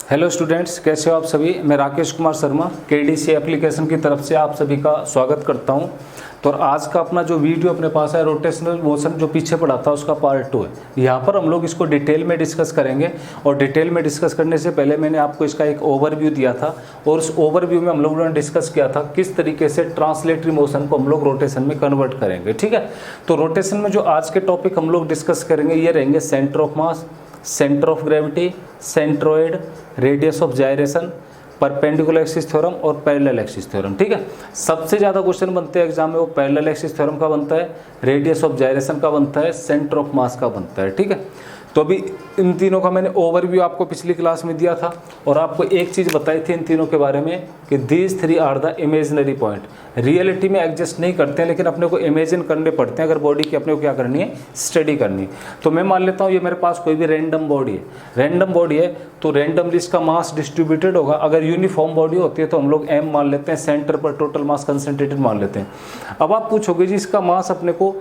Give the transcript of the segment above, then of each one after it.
Hello students, कैसे हो आप सभी। मैं राकेश कुमार शर्मा केडीसी एप्लीकेशन की तरफ से आप सभी का स्वागत करता हूं। तो आज का अपना जो वीडियो अपने पास है रोटेशनल मोशन जो पीछे पड़ा था उसका पार्ट 2 है। यहाँ पर हम लोग इसको डिटेल में डिस्कस करेंगे और डिटेल में डिस्कस करने से पहले मैंने आपको इसका एक ओवरव्यू दिया था और उस ओवरव्यू में हम लोगों ने डिस्कस किया था किस तरीके से ट्रांसलेटरी मोशन को हम लोग रोटेशन में कन्वर्ट करेंगे। ठीक है, तो रोटेशन में जो आज के टॉपिक हम लोग डिस्कस करेंगे ये रहेंगे centre of mass, centre of gravity, centroid, radius of gyration, perpendicular axis theorem और पैरेलल एक्सिस थ्योरम। ठीक है, सबसे ज़्यादा क्वेश्चन बनते हैं एग्जाम में वो पैरेलल एक्सिस थ्योरम का बनता है, रेडियस ऑफ जायरेशन का बनता है, सेंटर ऑफ मास का बनता है। ठीक है, तो अभी इन तीनों का मैंने ओवरव्यू आपको पिछली क्लास में दिया था और आपको एक चीज़ बताई थी इन तीनों के बारे में कि these three are the imaginary point. Reality में एग्जिस्ट नहीं करते हैं लेकिन अपने को इमेजिन करने पड़ते हैं अगर बॉडी की अपने को क्या करनी है, स्टडी करनी है। तो मैं मान लेता हूँ ये मेरे पास कोई भी रैंडम बॉडी है, रैंडम बॉडी है तो रैंडमली इसका मास डिस्ट्रीब्यूटेड होगा। अगर यूनिफॉर्म बॉडी होती है तो हम लोग m मान लेते हैं, सेंटर पर टोटल मास कंसंट्रेटेड मान लेते हैं। अब आप पूछोगे जी इसका मास अपने को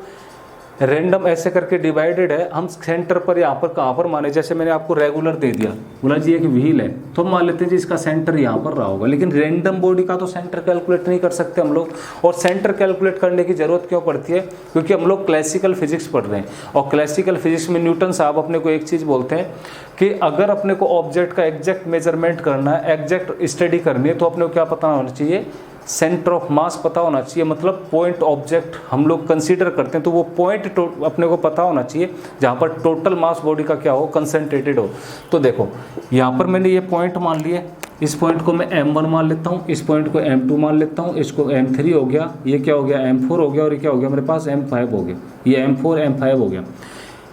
रैंडम ऐसे करके डिवाइडेड है, हम सेंटर पर यहाँ पर कहाँ पर माने, जैसे मैंने आपको रेगुलर दे दिया, बोला जी एक व्हील है तो हम मान लेते हैं जी इसका सेंटर यहाँ पर रहा होगा। लेकिन रैंडम बॉडी का तो सेंटर कैलकुलेट नहीं कर सकते हम लोग। और सेंटर कैलकुलेट करने की जरूरत क्यों पड़ती है, क्योंकि हम लोग क्लासिकल फिजिक्स पढ़ रहे हैं और क्लासिकल फिजिक्स में न्यूटन साहब अपने को एक चीज़ बोलते हैं कि अगर अपने को ऑब्जेक्ट का एग्जैक्ट मेजरमेंट करना है, एग्जैक्ट स्टडी करनी है तो अपने को क्या पता होना चाहिए, सेंटर ऑफ मास पता होना चाहिए। मतलब पॉइंट ऑब्जेक्ट हम लोग कंसीडर करते हैं तो वो पॉइंट अपने को पता होना चाहिए जहाँ पर टोटल मास बॉडी का क्या हो, कंसंट्रेटेड हो। तो देखो यहाँ पर मैंने ये पॉइंट मान लिए, इस पॉइंट को मैं m1 मान लेता हूँ, इस पॉइंट को m2 मान लेता हूँ, इसको m3 हो गया, ये क्या हो गया m4 हो गया और ये क्या हो गया मेरे पास m5 हो गया, ये m4 m5 हो गया।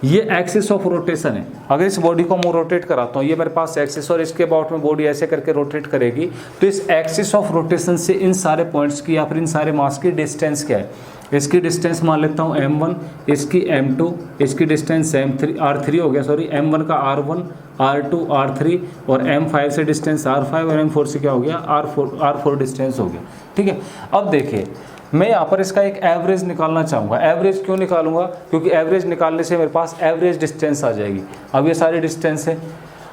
ये एक्सिस ऑफ रोटेशन है। अगर इस बॉडी को मैं रोटेट कराता हूँ, ये मेरे पास एक्सिस और इसके अबाउट में बॉडी ऐसे करके रोटेट करेगी तो इस एक्सिस ऑफ रोटेशन से इन सारे पॉइंट्स की या फिर इन सारे मास की डिस्टेंस क्या है। इसकी डिस्टेंस मान लेता हूँ m1, इसकी m2, इसकी डिस्टेंस r3 हो गया, सॉरी m1 का r1, r2, r3 और m5 से डिस्टेंस r5 और m4 से क्या हो गया, r4 डिस्टेंस हो गया। ठीक है, अब देखिए मैं यहाँ पर इसका एक एवरेज निकालना चाहूँगा। एवरेज क्यों निकालूंगा, क्योंकि एवरेज निकालने से मेरे पास एवरेज डिस्टेंस आ जाएगी। अब ये सारी डिस्टेंस है।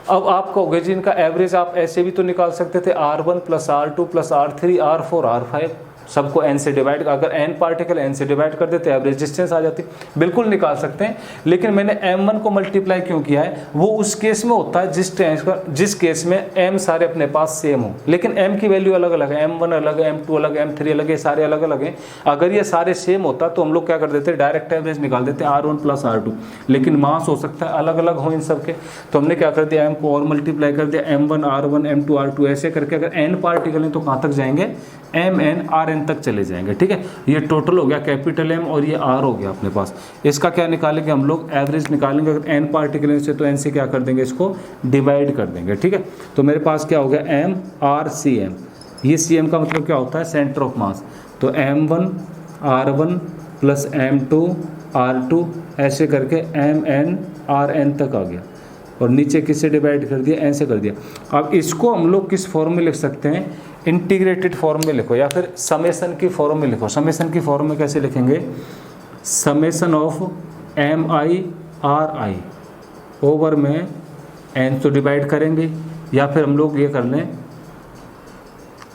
अब आप कहोगे जी इनका एवरेज आप ऐसे भी तो निकाल सकते थे, r1 plus r2 plus r3 r4 r5 सबको n से डिवाइड, अगर n पार्टिकल n से डिवाइड कर देते एवरेज डिस्टेंस आ जाती। बिल्कुल निकाल सकते हैं, लेकिन मैंने m1 को मल्टीप्लाई क्यों किया है, वो उस केस में होता है जिस केस में m सारे अपने पास सेम हो। लेकिन m की वैल्यू अलग अलग है, m1 अलग है, m2 अलग है, m3 अलग है, सारे अलग अलग हैं। अगर ये सारे सेम होता तो हम लोग क्या कर देते, डायरेक्ट एवरेज निकाल देते r1 प्लस r2। लेकिन मास हो सकता है अलग अलग हो इन सबके, तो हमने क्या कर दिया, m को और मल्टीप्लाई कर दिया, m1 r1 m2 r2 ऐसे करके अगर n पार्टिकल हैं तो कहाँ तक जाएंगे, mn rn तक चले जाएंगे। ठीक है, ये टोटल हो गया कैपिटल M और ये r हो गया अपने पास। इसका क्या निकालेंगे हम लोग, एवरेज निकालेंगे। अगर n पार्टिकल से तो n से क्या कर देंगे, इसको डिवाइड कर देंगे। ठीक है, तो मेरे पास क्या हो गया m r c m, ये cm का मतलब क्या होता है, सेंटर ऑफ मास। तो m1 r1 plus m2 r2 ऐसे करके mn rn तक आ गया और नीचे किससे डिवाइड कर दिया, n से कर दिया। अब इसको हम लोग किस फॉर्म में लिख सकते हैं, इंटीग्रेटेड फॉर्म में लिखो या फिर समेशन की फॉर्म में लिखो। समेशन की फॉर्म में कैसे लिखेंगे, summation of M I R I over में n तो डिवाइड करेंगे, या फिर हम लोग ये कर लें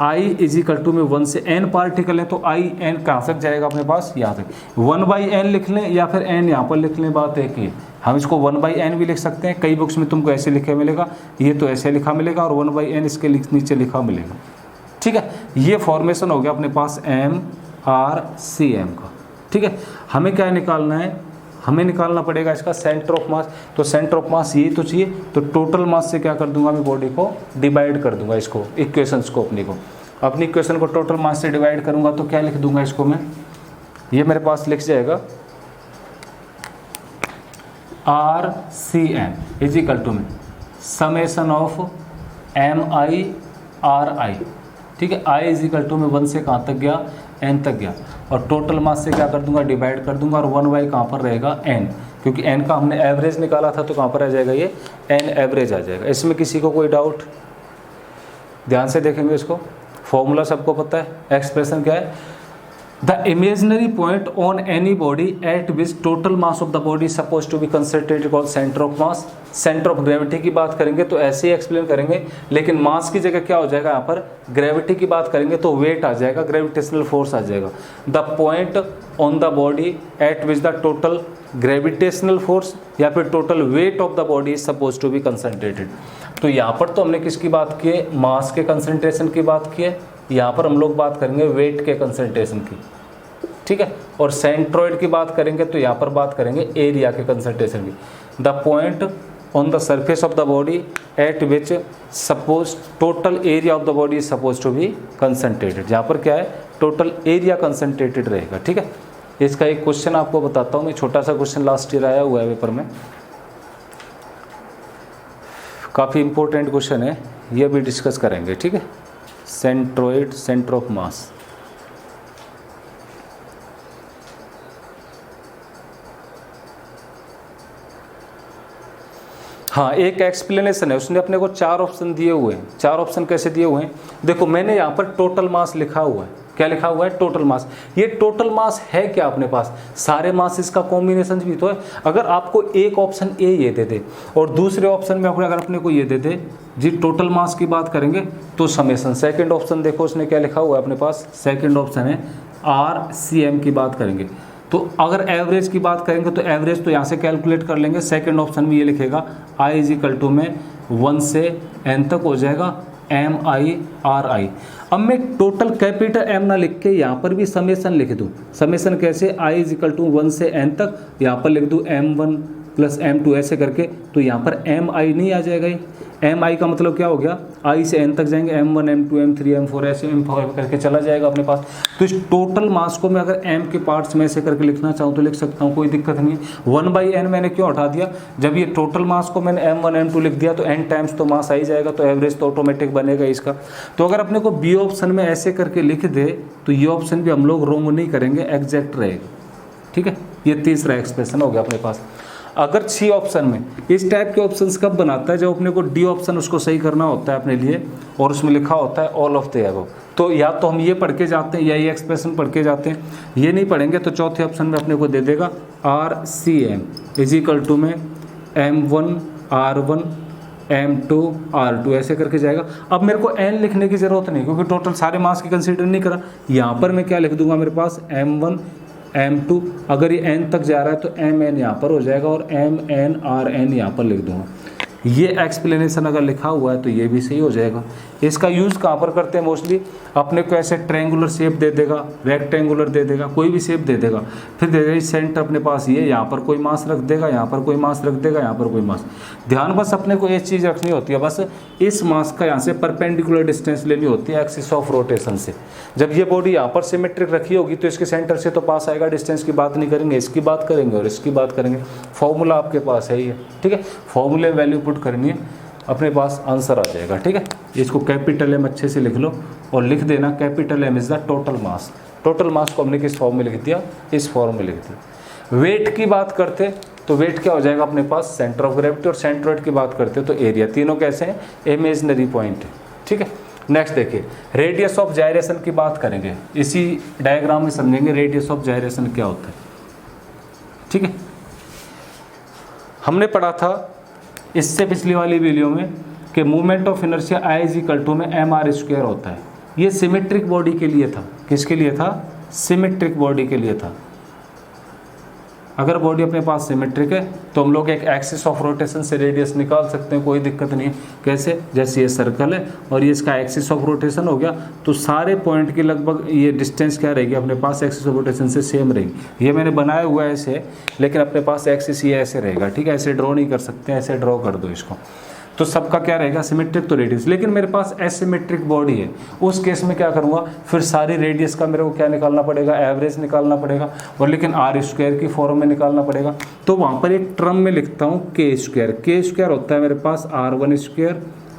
i इज इक्वल टू में 1 से n पार्टिकल है तो i n कहाँ तक जाएगा अपने पास, यहाँ तक। 1/n लिख लें या फिर n यहाँ पर लिख लें, बात एक ही। हम इसको 1/n भी लिख सकते हैं, कई बुक्स में तुमको ऐसे लिखा मिलेगा, ये तो ऐसे लिखा मिलेगा और 1/n इसके नीचे लिखा मिलेगा। ठीक है, ये फॉर्मेशन हो गया अपने पास m r c m का। ठीक है, हमें क्या निकालना है, हमें निकालना पड़ेगा इसका सेंटर ऑफ मास। तो सेंटर ऑफ मास यही तो चाहिए, तो टोटल मास से क्या कर दूंगा मैं, बॉडी को डिवाइड कर दूंगा, इसको इक्वेशंस को अपनी इक्वेशन को टोटल मास से डिवाइड करूंगा तो क्या लिख दूंगा इसको मैं, ये मेरे पास लिख जाएगा r c m is equal to में summation of m i r i। ठीक है, i इज इक्वल टू में 1 से कहाँ तक गया, n तक गया और टोटल मास से क्या कर दूंगा, डिवाइड कर दूंगा और 1/, कहाँ पर रहेगा n, क्योंकि n का हमने एवरेज निकाला था तो कहाँ पर आ जाएगा, ये n एवरेज आ जाएगा। इसमें किसी को कोई डाउट, ध्यान से देखेंगे इसको, फॉर्मूला सबको पता है, एक्सप्रेशन क्या है, the imaginary point on any body at which total mass of the body suppose to be concentrated called centre of mass. Centre of gravity की बात करेंगे तो ऐसे ही एक्सप्लेन करेंगे, लेकिन मास की जगह क्या हो जाएगा, यहाँ पर ग्रेविटी की बात करेंगे तो वेट आ जाएगा, ग्रेविटेशनल फोर्स आ जाएगा। The point on the body at which the total gravitational force या फिर total weight of the body is suppose to be concentrated. तो यहाँ पर तो हमने किसकी बात की है, मास के कंसंट्रेशन की बात की है, यहाँ पर हम लोग बात करेंगे वेट के कंसंट्रेशन की, ठीक है। और सेंट्रोइड की बात करेंगे तो यहाँ पर बात करेंगे एरिया के कंसंट्रेशन की। The point on the surface of the body at which suppose total area of the body is suppose to be concentrated. यहाँ पर क्या है, टोटल एरिया कंसंट्रेटेड रहेगा, ठीक है। इसका एक क्वेश्चन आपको बताता हूँ मैं, छोटा सा क्वेश्चन लास्ट ईयर आया हुआ है पेपर में, काफ़ी इंपॉर्टेंट क्वेश्चन है, ये भी डिस्कस करेंगे, ठीक है। सेंट्रोइड, सेंटर ऑफ मास। हाँ, एक एक्सप्लेनेशन है, उसने अपने को 4 ऑप्शन दिए हुए हैं। 4 ऑप्शन कैसे दिए हुए हैं, देखो मैंने यहाँ पर टोटल मास लिखा हुआ है। क्या लिखा हुआ है, टोटल मास। ये टोटल मास है क्या अपने पास, सारे मासेस का कॉम्बिनेशन भी तो है। अगर आपको एक ऑप्शन ए ये दे दे और दूसरे ऑप्शन में अगर अपने को ये दे दे जी टोटल मास की बात करेंगे तो समेशन। सेकंड ऑप्शन देखो उसने क्या लिखा हुआ है अपने पास, सेकंड ऑप्शन है RCM की बात करेंगे। तो अगर एवरेज की बात करेंगे तो एवरेज तो यहाँ से कैलकुलेट कर लेंगे। सेकंड ऑप्शन में ये लिखेगा I = में 1 से n तक हो जाएगा MIRI। अब मैं टोटल कैपिटल M ना लिख के यहाँ पर भी समेशन लिख दूँ। समेशन कैसे, I = 1 से n तक, यहाँ पर लिख दूँ M1 + M2 ऐसे करके, तो यहाँ पर MI नहीं आ जाएगा। ये MI का मतलब क्या हो गया, I से n तक जाएंगे, M1 M2 M3 M4 ऐसे M4 करके चला जाएगा अपने पास। तो इस टोटल मास को मैं अगर M के पार्ट्स में ऐसे करके लिखना चाहूँ तो लिख सकता हूँ, कोई दिक्कत नहीं है। 1/n मैंने क्यों हटा दिया, जब ये टोटल मास को मैंने M1 M2 लिख दिया तो n टाइम्स तो मास आ ही जाएगा, तो एवरेज तो ऑटोमेटिक बनेगा इसका। तो अगर अपने को B ऑप्शन में ऐसे करके लिख दे तो ये ऑप्शन भी हम लोग रोंग नहीं करेंगे, एग्जैक्ट रहेगा, ठीक है। ये तीसरा एक्सप्रेशन हो गया अपने पास। अगर C ऑप्शन में, इस टाइप के ऑप्शंस कब बनाता है, जब अपने को D ऑप्शन उसको सही करना होता है अपने लिए और उसमें लिखा होता है ऑल ऑफ द अबव, तो या तो हम ये पढ़ के जाते हैं या ये एक्सप्रेशन पढ़ के जाते हैं, ये नहीं पढ़ेंगे तो चौथे ऑप्शन में अपने को दे देगा RCM = में M1 R1 M2 R2 ऐसे करके जाएगा। अब मेरे को n लिखने की ज़रूरत नहीं क्योंकि टोटल सारे मास की कंसीडर नहीं करा। यहाँ पर मैं क्या लिख दूंगा, मेरे पास M1 M2, अगर ये n तक जा रहा है तो Mn यहाँ पर हो जाएगा और Mn Rn यहाँ पर लिख दूंगा। ये एक्सप्लेनेशन अगर लिखा हुआ है तो ये भी सही हो जाएगा। इसका यूज़ कहाँ पर करते हैं मोस्टली, अपने को ऐसे ट्रायंगुलर शेप दे देगा, रेक्टेंगुलर दे देगा, कोई भी शेप दे देगा, फिर दे देगा सेंटर अपने पास ये, यहाँ पर कोई मास रख देगा, यहाँ पर कोई मास रख देगा, यहाँ पर कोई मास। ध्यान बस अपने को एक चीज़ रखनी होती है, बस इस मास का यहाँ से परपेंडिकुलर डिस्टेंस लेनी होती है एक्सिस ऑफ रोटेशन से। जब ये बॉडी यहाँ पर सिमेट्रिक रखी होगी तो इसके सेंटर से तो पास आएगा, डिस्टेंस की बात नहीं करेंगे, इसकी बात करेंगे और इसकी बात करेंगे। फॉर्मूला आपके पास है ये, ठीक है, फॉर्मूले वैल्यू पुट करनी है, अपने पास आंसर आ जाएगा, ठीक है। इसको कैपिटल M अच्छे से लिख लो और लिख देना capital M is the total mass. Total mass को हमने किस फॉर्म में लिख दिया, इस फॉर्म में लिख दिया। वेट की बात करते तो वेट क्या हो जाएगा अपने पास, सेंटर ऑफ ग्रेविटी, और सेंट्रोइड की बात करते तो एरिया। तीनों कैसे हैं, इमेजिनरी पॉइंट है, ठीक है। नेक्स्ट देखिए, रेडियस ऑफ जायरेशन की बात करेंगे, इसी डायग्राम में समझेंगे रेडियस ऑफ जायरेशन क्या होता है, ठीक है। हमने पढ़ा था इससे पिछली वाली वीडियो में कि मूवमेंट ऑफ इनर्शिया I = में mr² होता है। ये सिमेट्रिक बॉडी के लिए था, किसके लिए था, सिमेट्रिक बॉडी के लिए था। अगर बॉडी अपने पास सिमेट्रिक है तो हम लोग एक एक्सिस ऑफ रोटेशन से रेडियस निकाल सकते हैं, कोई दिक्कत नहीं है। कैसे, जैसे ये सर्कल है और ये इसका एक्सिस ऑफ रोटेशन हो गया तो सारे पॉइंट की लगभग ये डिस्टेंस क्या रहेगी अपने पास, एक्सिस ऑफ रोटेशन से सेम रहेगी। ये मैंने बनाया हुआ है ऐसे, लेकिन अपने पास एक्सिस ये ऐसे रहेगा, ठीक है। ऐसे ड्रॉ नहीं कर सकते, ऐसे ड्रॉ कर दो इसको, तो सबका क्या रहेगा, सिमेट्रिक तो रेडियस। लेकिन मेरे पास एसिमेट्रिक बॉडी है, उस केस में क्या करूँगा, फिर सारी रेडियस का मेरे को क्या निकालना पड़ेगा, एवरेज निकालना पड़ेगा, और लेकिन R² की फॉर्म में निकालना पड़ेगा। तो वहाँ पर एक टर्म में लिखता हूँ K²। K² होता है मेरे पास R1²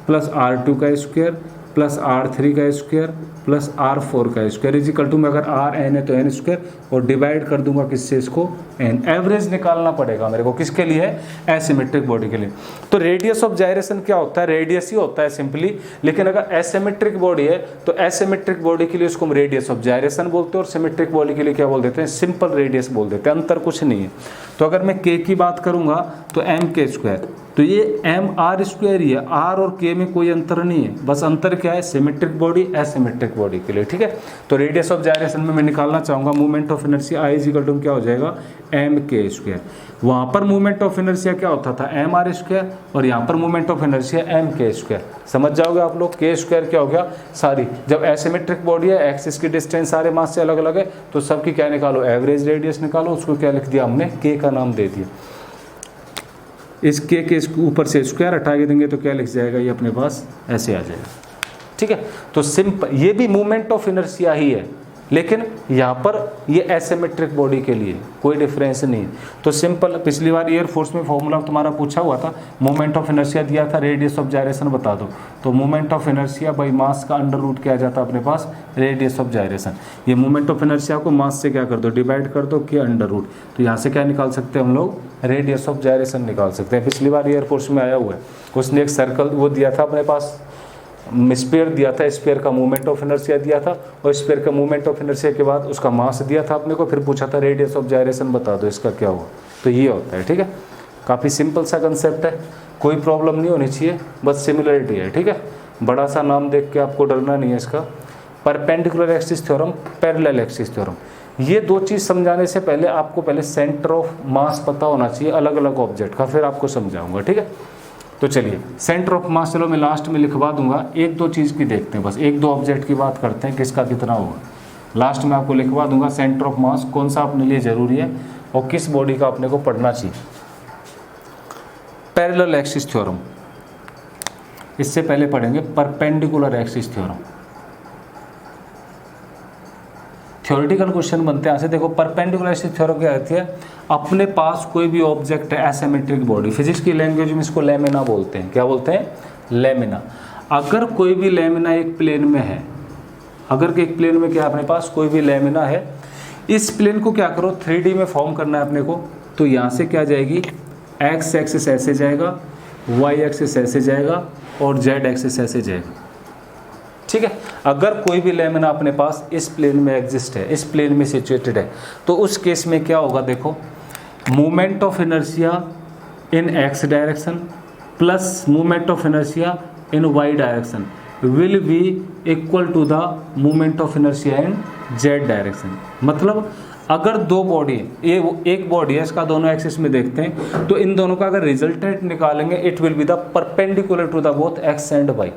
+ R2² प्लस R3 का स्क्वायर प्लस R4 का स्क्वायर इज इक्वल टू में अगर Rn है तो n स्क्वायर और डिवाइड कर दूंगा किससे इसको n। एवरेज निकालना पड़ेगा मेरे को, किसके लिए है? एसिमेट्रिक बॉडी के लिए। तो रेडियस ऑफ जायरेशन क्या होता है? रेडियस ही होता है सिंपली, लेकिन अगर एसिमेट्रिक बॉडी है तो एसिमेट्रिक बॉडी के लिए उसको हम रेडियस ऑफ जायरेशन बोलते हैं और सिमेट्रिक बॉडी के लिए क्या बोल देते हैं? सिंपल रेडियस बोल देते हैं, अंतर कुछ नहीं है। तो अगर मैं k की बात करूंगा तो m k स्क्वायर, तो ये m r स्क्वायर ही है, r और k में कोई अंतर नहीं है, बस अंतर क्या है? सिमेट्रिक बॉडी एसिमेट्रिक बॉडी के लिए, ठीक है। तो रेडियस ऑफ जायरेशन में मैं निकालना चाहूंगा moment of inertia I is equal to क्या हो जाएगा? m k square. वहां पर मोमेंट ऑफ इनर्शिया क्या होता था? m r स्क्वायर, और यहाँ पर moment of inertia m k square. समझ जाओगे आप लोग, k स्क्वायर क्या हो गया? सारी जब एसिमेट्रिक बॉडी है, एक्सिस की डिस्टेंस सारे मास से अलग अलग है, तो सबकी क्या निकालो? एवरेज रेडियस निकालो। उसको क्या लिख दिया हमने? k का नाम दे दिया। इस k के ऊपर से स्क्वायर हटा के देंगे तो क्या लिख जाएगा? ये अपने पास ऐसे आ जाएगा, ठीक है। तो सिंपल, ये भी मूवमेंट ऑफ इनर्शिया ही है, लेकिन यहाँ पर ये एसिमेट्रिक बॉडी के लिए कोई डिफरेंस नहीं है। तो सिंपल, पिछली बार एयरफोर्स में फॉर्मूला तुम्हारा पूछा हुआ था, मोमेंट ऑफ इनर्शिया दिया था, रेडियस ऑफ जायरेशन बता दो, तो moment of inertia by mass का अंडर रूट क्या आ जाता है अपने पास? Radius of gyration. ये मोमेंट ऑफ इनर्शिया को मास से क्या कर दो? डिवाइड कर दो कि अंडर रूट। तो यहाँ से क्या निकाल सकते हैं हम लोग? रेडियस ऑफ जायरेशन निकाल सकते हैं। पिछली बार एयरफोर्स में आया हुआ है, उसने एक सर्कल वो दिया था अपने पास, स्फीयर दिया था, स्फीयर का मूवमेंट ऑफ इनर्शिया दिया था, और स्फीयर का मूवमेंट ऑफ इनर्शिया के बाद उसका मास दिया था अपने को, फिर पूछा था रेडियस ऑफ जायरेशन बता दो इसका क्या हुआ। तो ये होता है, ठीक है। काफ़ी सिंपल सा कंसेप्ट है, कोई प्रॉब्लम नहीं होनी चाहिए, बस सिमिलरिटी है, ठीक है। बड़ा सा नाम देख के आपको डरना नहीं है इसका। Perpendicular axis theorem, parallel axis theorem, ये दो चीज़ समझाने से पहले आपको पहले सेंटर ऑफ मास पता होना चाहिए अलग अलग ऑब्जेक्ट का, फिर आपको समझाऊंगा, ठीक है। तो चलिए, सेंटर ऑफ मास चलो मैं लास्ट में लिखवा दूंगा, एक दो चीज़ की देखते हैं, बस एक दो ऑब्जेक्ट की बात करते हैं, किसका कितना होगा। लास्ट में आपको लिखवा दूंगा सेंटर ऑफ मास कौन सा अपने लिए ज़रूरी है और किस बॉडी का अपने को पढ़ना चाहिए। पैरेलल एक्सिस थ्योरम, इससे पहले पढ़ेंगे perpendicular axis theorem. Theoretical question बनते हैं ऐसे, देखो परपेंडिकुलर एक्सिस थ्योरम क्या कहती है? अपने पास कोई भी ऑब्जेक्ट है, एसिमेट्रिक बॉडी, फिजिक्स की लैंग्वेज में इसको लेमिना बोलते हैं। क्या बोलते हैं? लेमिना। अगर कोई भी लेमिना एक प्लेन में है, अगर एक प्लेन में क्या अपने पास कोई भी लेमिना है, इस प्लेन को क्या करो 3D में फॉर्म करना है अपने को। तो यहाँ से क्या जाएगी? एक्स एक्सिस ऐसे जाएगा, वाई एक्सिस ऐसे जाएगा और जेड एक्सिस ऐसे जाएगा, ठीक है। अगर कोई भी लेमिना अपने पास इस प्लेन में एग्जिस्ट है, इस प्लेन में सिचुएटेड है, तो उस केस में क्या होगा? देखो, movement of inertia in X direction plus movement of inertia in Y direction will be equal to the movement of inertia in Z direction. मतलब अगर दो बॉडी है, ये एक बॉडी है, इसका दोनों एक्सिस में देखते हैं, तो इन दोनों का अगर रिजल्टेंट निकालेंगे, it will be the perpendicular to the both X and Y.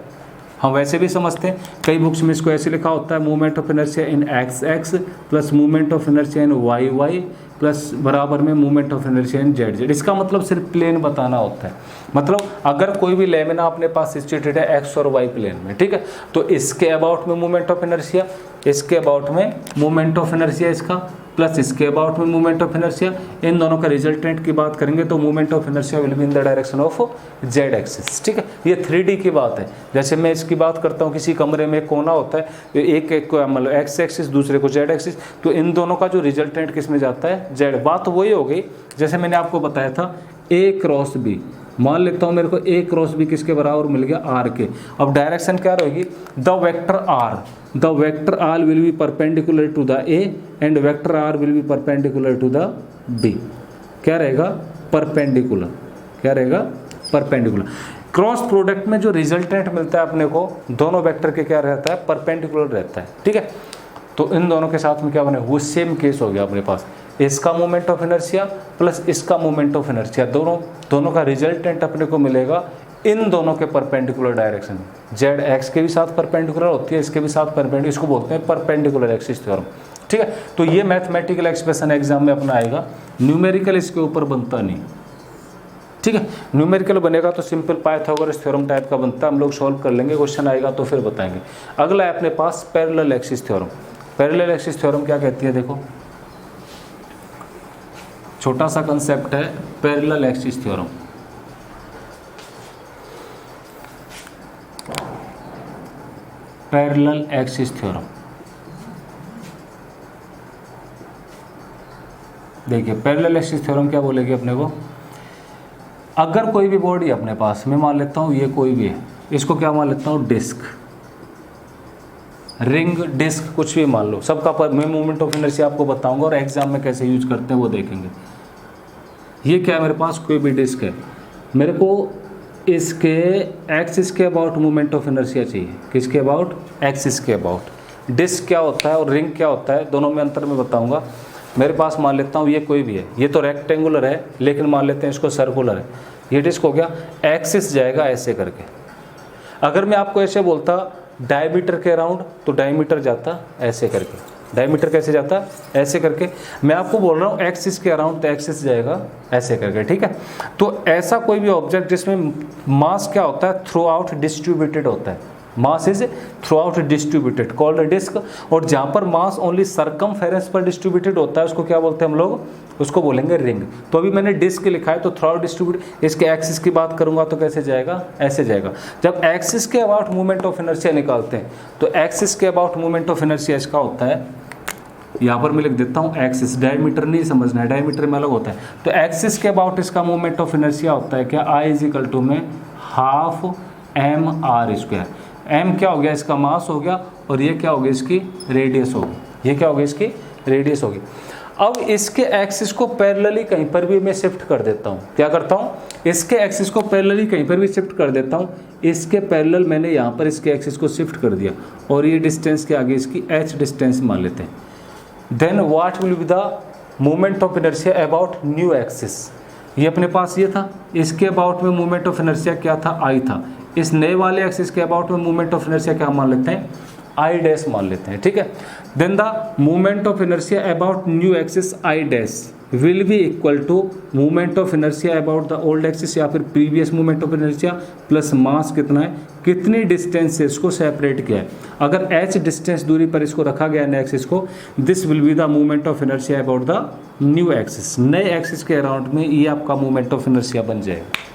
हम वैसे भी समझते हैं, कई बुक्स में इसको ऐसे लिखा होता है, movement of inertia in X X plus movement of inertia in Y Y plus बराबर में movement of inertia in Z Z. इसका मतलब सिर्फ प्लेन बताना होता है। मतलब अगर कोई भी लेमिना अपने पास सिचुएटेड है एक्स और वाई प्लेन में, ठीक है, तो इसके अबाउट में मूवमेंट ऑफ इनर्शिया, इसके अबाउट में मूवमेंट ऑफ इनर्शिया इसका, प्लस इसके अबाउट में मूवमेंट ऑफ इनर्शिया, इन दोनों का रिजल्टेंट की बात करेंगे तो movement of inertia will be in the direction of Z axis, ठीक है। ये 3D की बात है। जैसे मैं इसकी बात करता हूँ, किसी कमरे में एक कोना होता है, एक को मतलब एक्स एक्सिस, दूसरे को जेड एक्सिस, तो इन दोनों का जो रिजल्टेंट किस में जाता है? जेड। बात वही हो गई जैसे मैंने आपको बताया था, ए क्रॉस बी। मान लेता हूँ मेरे को ए क्रॉस बी किसके बराबर मिल गया? आर के। अब डायरेक्शन क्या रहेगी? The vector R, the vector R will be perpendicular to the A and vector R will be perpendicular to the B. क्या रहेगा? परपेंडिकुलर। क्या रहेगा? परपेंडिकुलर। क्रॉस प्रोडक्ट में जो रिजल्टेंट मिलता है अपने को, दोनों वेक्टर के क्या रहता है? परपेंडिकुलर रहता है, ठीक है। तो इन दोनों के साथ में क्या बने? वो सेम केस हो गया अपने पास, इसका मोमेंट ऑफ इनर्शिया प्लस इसका मोमेंट ऑफ इनर्शिया, दोनों का रिजल्टेंट अपने को मिलेगा इन दोनों के परपेंडिकुलर डायरेक्शन। जेड एक्स के भी साथ परपेंडिकुलर होती है, इसके भी साथ परपेंडिकुलर, इसको बोलते हैं परपेंडिकुलर एक्सिस थ्योरम, ठीक है। तो ये मैथमेटिकल एक्सप्रेशन एग्जाम में अपना आएगा, न्यूमेरिकल इसके ऊपर बनता नहीं, ठीक है। न्यूमेरिकल बनेगा तो सिंपल पाइथागोरस थ्योरम टाइप का बनता है, हम लोग सॉल्व कर लेंगे, क्वेश्चन आएगा तो फिर बताएंगे। अगला है अपने पास parallel axis theorem. Parallel axis theorem क्या कहती है? देखो, छोटा सा कंसेप्ट है parallel axis theorem. Parallel axis theorem. देखिए पैरेलल एक्सिस थ्योरम क्या बोलेगी अपने को, अगर कोई भी बॉडी अपने पास, मैं मान लेता हूँ ये कोई भी है, इसको क्या मान लेता हूँ, डिस्क, रिंग, डिस्क, कुछ भी मान लो, सबका पर मैं मोमेंट ऑफ इनर्शिया आपको बताऊंगा और एग्जाम में कैसे यूज करते हैं वो देखेंगे। ये क्या है, मेरे पास कोई भी डिस्क है, मेरे को इसके एक्सिस के अबाउट मोमेंट ऑफ इनर्शिया चाहिए। किसके अबाउट, एक्सिस के अबाउट। डिस्क क्या होता है और रिंग क्या होता है, दोनों में अंतर मैं बताऊंगा। मेरे पास मान लेता हूँ ये कोई भी है, ये तो रेक्टेंगुलर है लेकिन मान लेते हैं इसको सर्कुलर है। ये डिस्क हो गया, एक्सिस जाएगा ऐसे करके। अगर मैं आपको ऐसे बोलता डायमीटर के अराउंड, तो डायमीटर जाता ऐसे करके। डायमीटर कैसे जाता, ऐसे करके। मैं आपको बोल रहा हूँ एक्सिस के अराउंड, तो एक्सिस जाएगा ऐसे करके, ठीक है। तो ऐसा कोई भी ऑब्जेक्ट जिसमें मास क्या होता है, थ्रू आउट डिस्ट्रीब्यूटेड होता है, mass is throughout distributed, called disc. और जहाँ पर मास ओनली सरकमफेरेंस पर डिस्ट्रीब्यूटेड होता है उसको क्या बोलते हैं हम लोग, उसको बोलेंगे रिंग। तो अभी मैंने डिस्क लिखा है तो थ्रू आउट डिस्ट्रीब्यूट, इसके एक्सिस की बात करूंगा तो कैसे जाएगा, ऐसे जाएगा। जब एक्सिस के अबाउट मूवमेंट ऑफ इनर्शिया निकालते हैं तो एक्सिस के अबाउट मूवमेंट ऑफ इनर्शिया इसका होता है, यहाँ पर मैं लिख देता हूँ एक्सिस, डायमीटर नहीं समझना है, डायमीटर में अलग होता है। तो एक्सिस के अबाउट इसका मूवमेंट ऑफ इनर्शिया होता है क्या, I इज इक्वल टू में हाफ mr²। m क्या हो गया, इसका मास हो गया, और ये क्या होगी, इसकी रेडियस होगी। ये क्या होगी, इसकी रेडियस होगी। अब इसके एक्सिस को पैरेलली कहीं पर भी मैं शिफ्ट कर देता हूँ। क्या करता हूँ, इसके एक्सिस को पैरेलली कहीं पर भी शिफ्ट कर देता हूँ। इसके पैरेलल मैंने यहाँ पर इसके एक्सिस को शिफ्ट कर दिया, और ये डिस्टेंस के आगे इसकी h डिस्टेंस मान लेते हैं। Then what will be the moment of inertia about new axis. ये अपने पास ये था, इसके अबाउट में मोमेंट ऑफ इनर्शिया क्या था, I था। इस नए वाले एक्सिस के अबाउट में मोमेंट ऑफ इनर्शिया क्या मान लेते हैं, I डैश मान लेते हैं, ठीक है। Then the moment of inertia about new axis I dash will be equal to moment of inertia about the old axis, या फिर previous moment of inertia plus mass कितना है, कितनी डिस्टेंस से इसको सेपरेट किया है। अगर h डिस्टेंस दूरी पर इसको रखा गया नए एक्सिस को, this will be the moment of inertia about the new axis. नए एक्सिस के अराउंड में ये आपका मोमेंट ऑफ इनर्शिया बन जाएगा।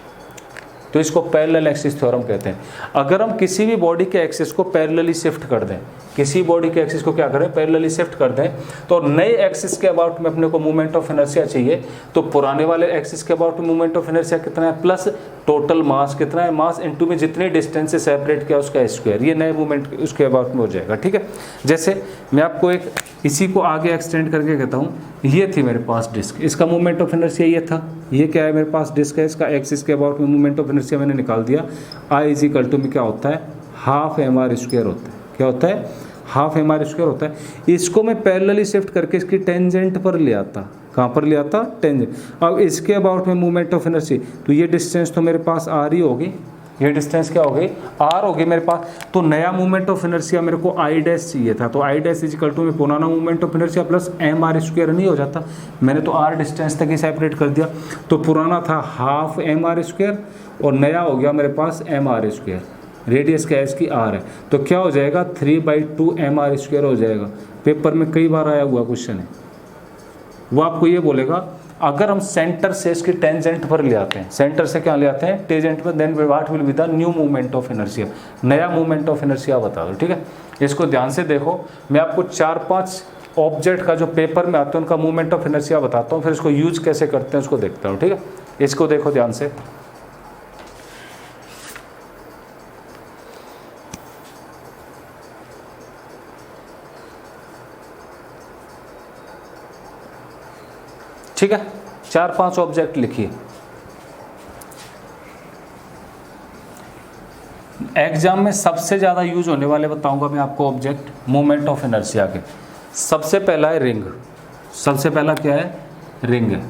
तो इसको पैरेलल एक्सिस थ्योरम कहते हैं। अगर हम किसी भी बॉडी के एक्सिस को पैरेलली शिफ्ट कर दें, किसी बॉडी के एक्सिस को क्या करें, पैरेलली शिफ्ट कर दें, तो नए एक्सिस के अबाउट में अपने को मूवमेंट ऑफ इनर्शिया चाहिए, तो पुराने वाले एक्सिस के अबाउट में मूवमेंट ऑफ इनर्शिया कितना है, प्लस टोटल मास कितना है, मास इनटू में जितने डिस्टेंस से सेपरेट किया उसका स्क्वायर, ये नए मूवमेंट उसके अबाउट में हो जाएगा, ठीक है। जैसे मैं आपको एक इसी को आगे एक्सटेंड करके कहता हूँ, ये थी मेरे पास डिस्क, इसका मूवमेंट ऑफ इनर्शिया ये था, ये क्या है मेरे पास डिस्क है, इसका एक्सिस के अबाउट में मूवमेंट ऑफ इनर्शिया मैंने निकाल दिया। I इज इक्वल टू में क्या होता है, हाफ mr² होता है। क्या होता है, हाफ mr² होता है। इसको मैं पैरेलली शिफ्ट करके इसकी टेंजेंट पर ले आता, कहाँ पर ले आता, टेंजेंट। अब इसके अबाउट में मूवमेंट ऑफ इनर्शिया, तो ये डिस्टेंस तो मेरे पास r ही होगी, ये डिस्टेंस क्या हो गई, r होगी मेरे पास। तो नया मूवमेंट ऑफ इनर्शिया मेरे को I डैश चाहिए था, तो I dash is equal to में पुराना movement of inertia plus mr² नहीं हो जाता, मैंने तो r डिस्टेंस तक ही सेपरेट कर दिया। तो पुराना था हाफ mr² और नया हो गया मेरे पास mr²। रेडियस क्या है इसकी, r है, तो क्या हो जाएगा 3/2 mr² हो जाएगा। पेपर में कई बार आया हुआ क्वेश्चन है, वो आपको ये बोलेगा अगर हम सेंटर से इसकी टेंजेंट पर ले आते हैं, सेंटर से क्या ले आते हैं, टेंजेंट पर, then what will be the new movement of inertia, नया मूवमेंट ऑफ इनर्शिया बता दो, ठीक है। इसको ध्यान से देखो, मैं आपको 4-5 ऑब्जेक्ट का जो पेपर में आते हैं उनका मूवमेंट ऑफ इनर्शिया बताता हूँ, फिर इसको यूज कैसे करते हैं उसको देखता हूँ, ठीक है। इसको देखो ध्यान से, ठीक है। 4-5 ऑब्जेक्ट लिखिए। एग्जाम में सबसे ज़्यादा यूज होने वाले बताऊंगा मैं आपको ऑब्जेक्ट मूवमेंट ऑफ इनर्शिया के। सबसे पहला है रिंग, सबसे पहला क्या है, रिंग है,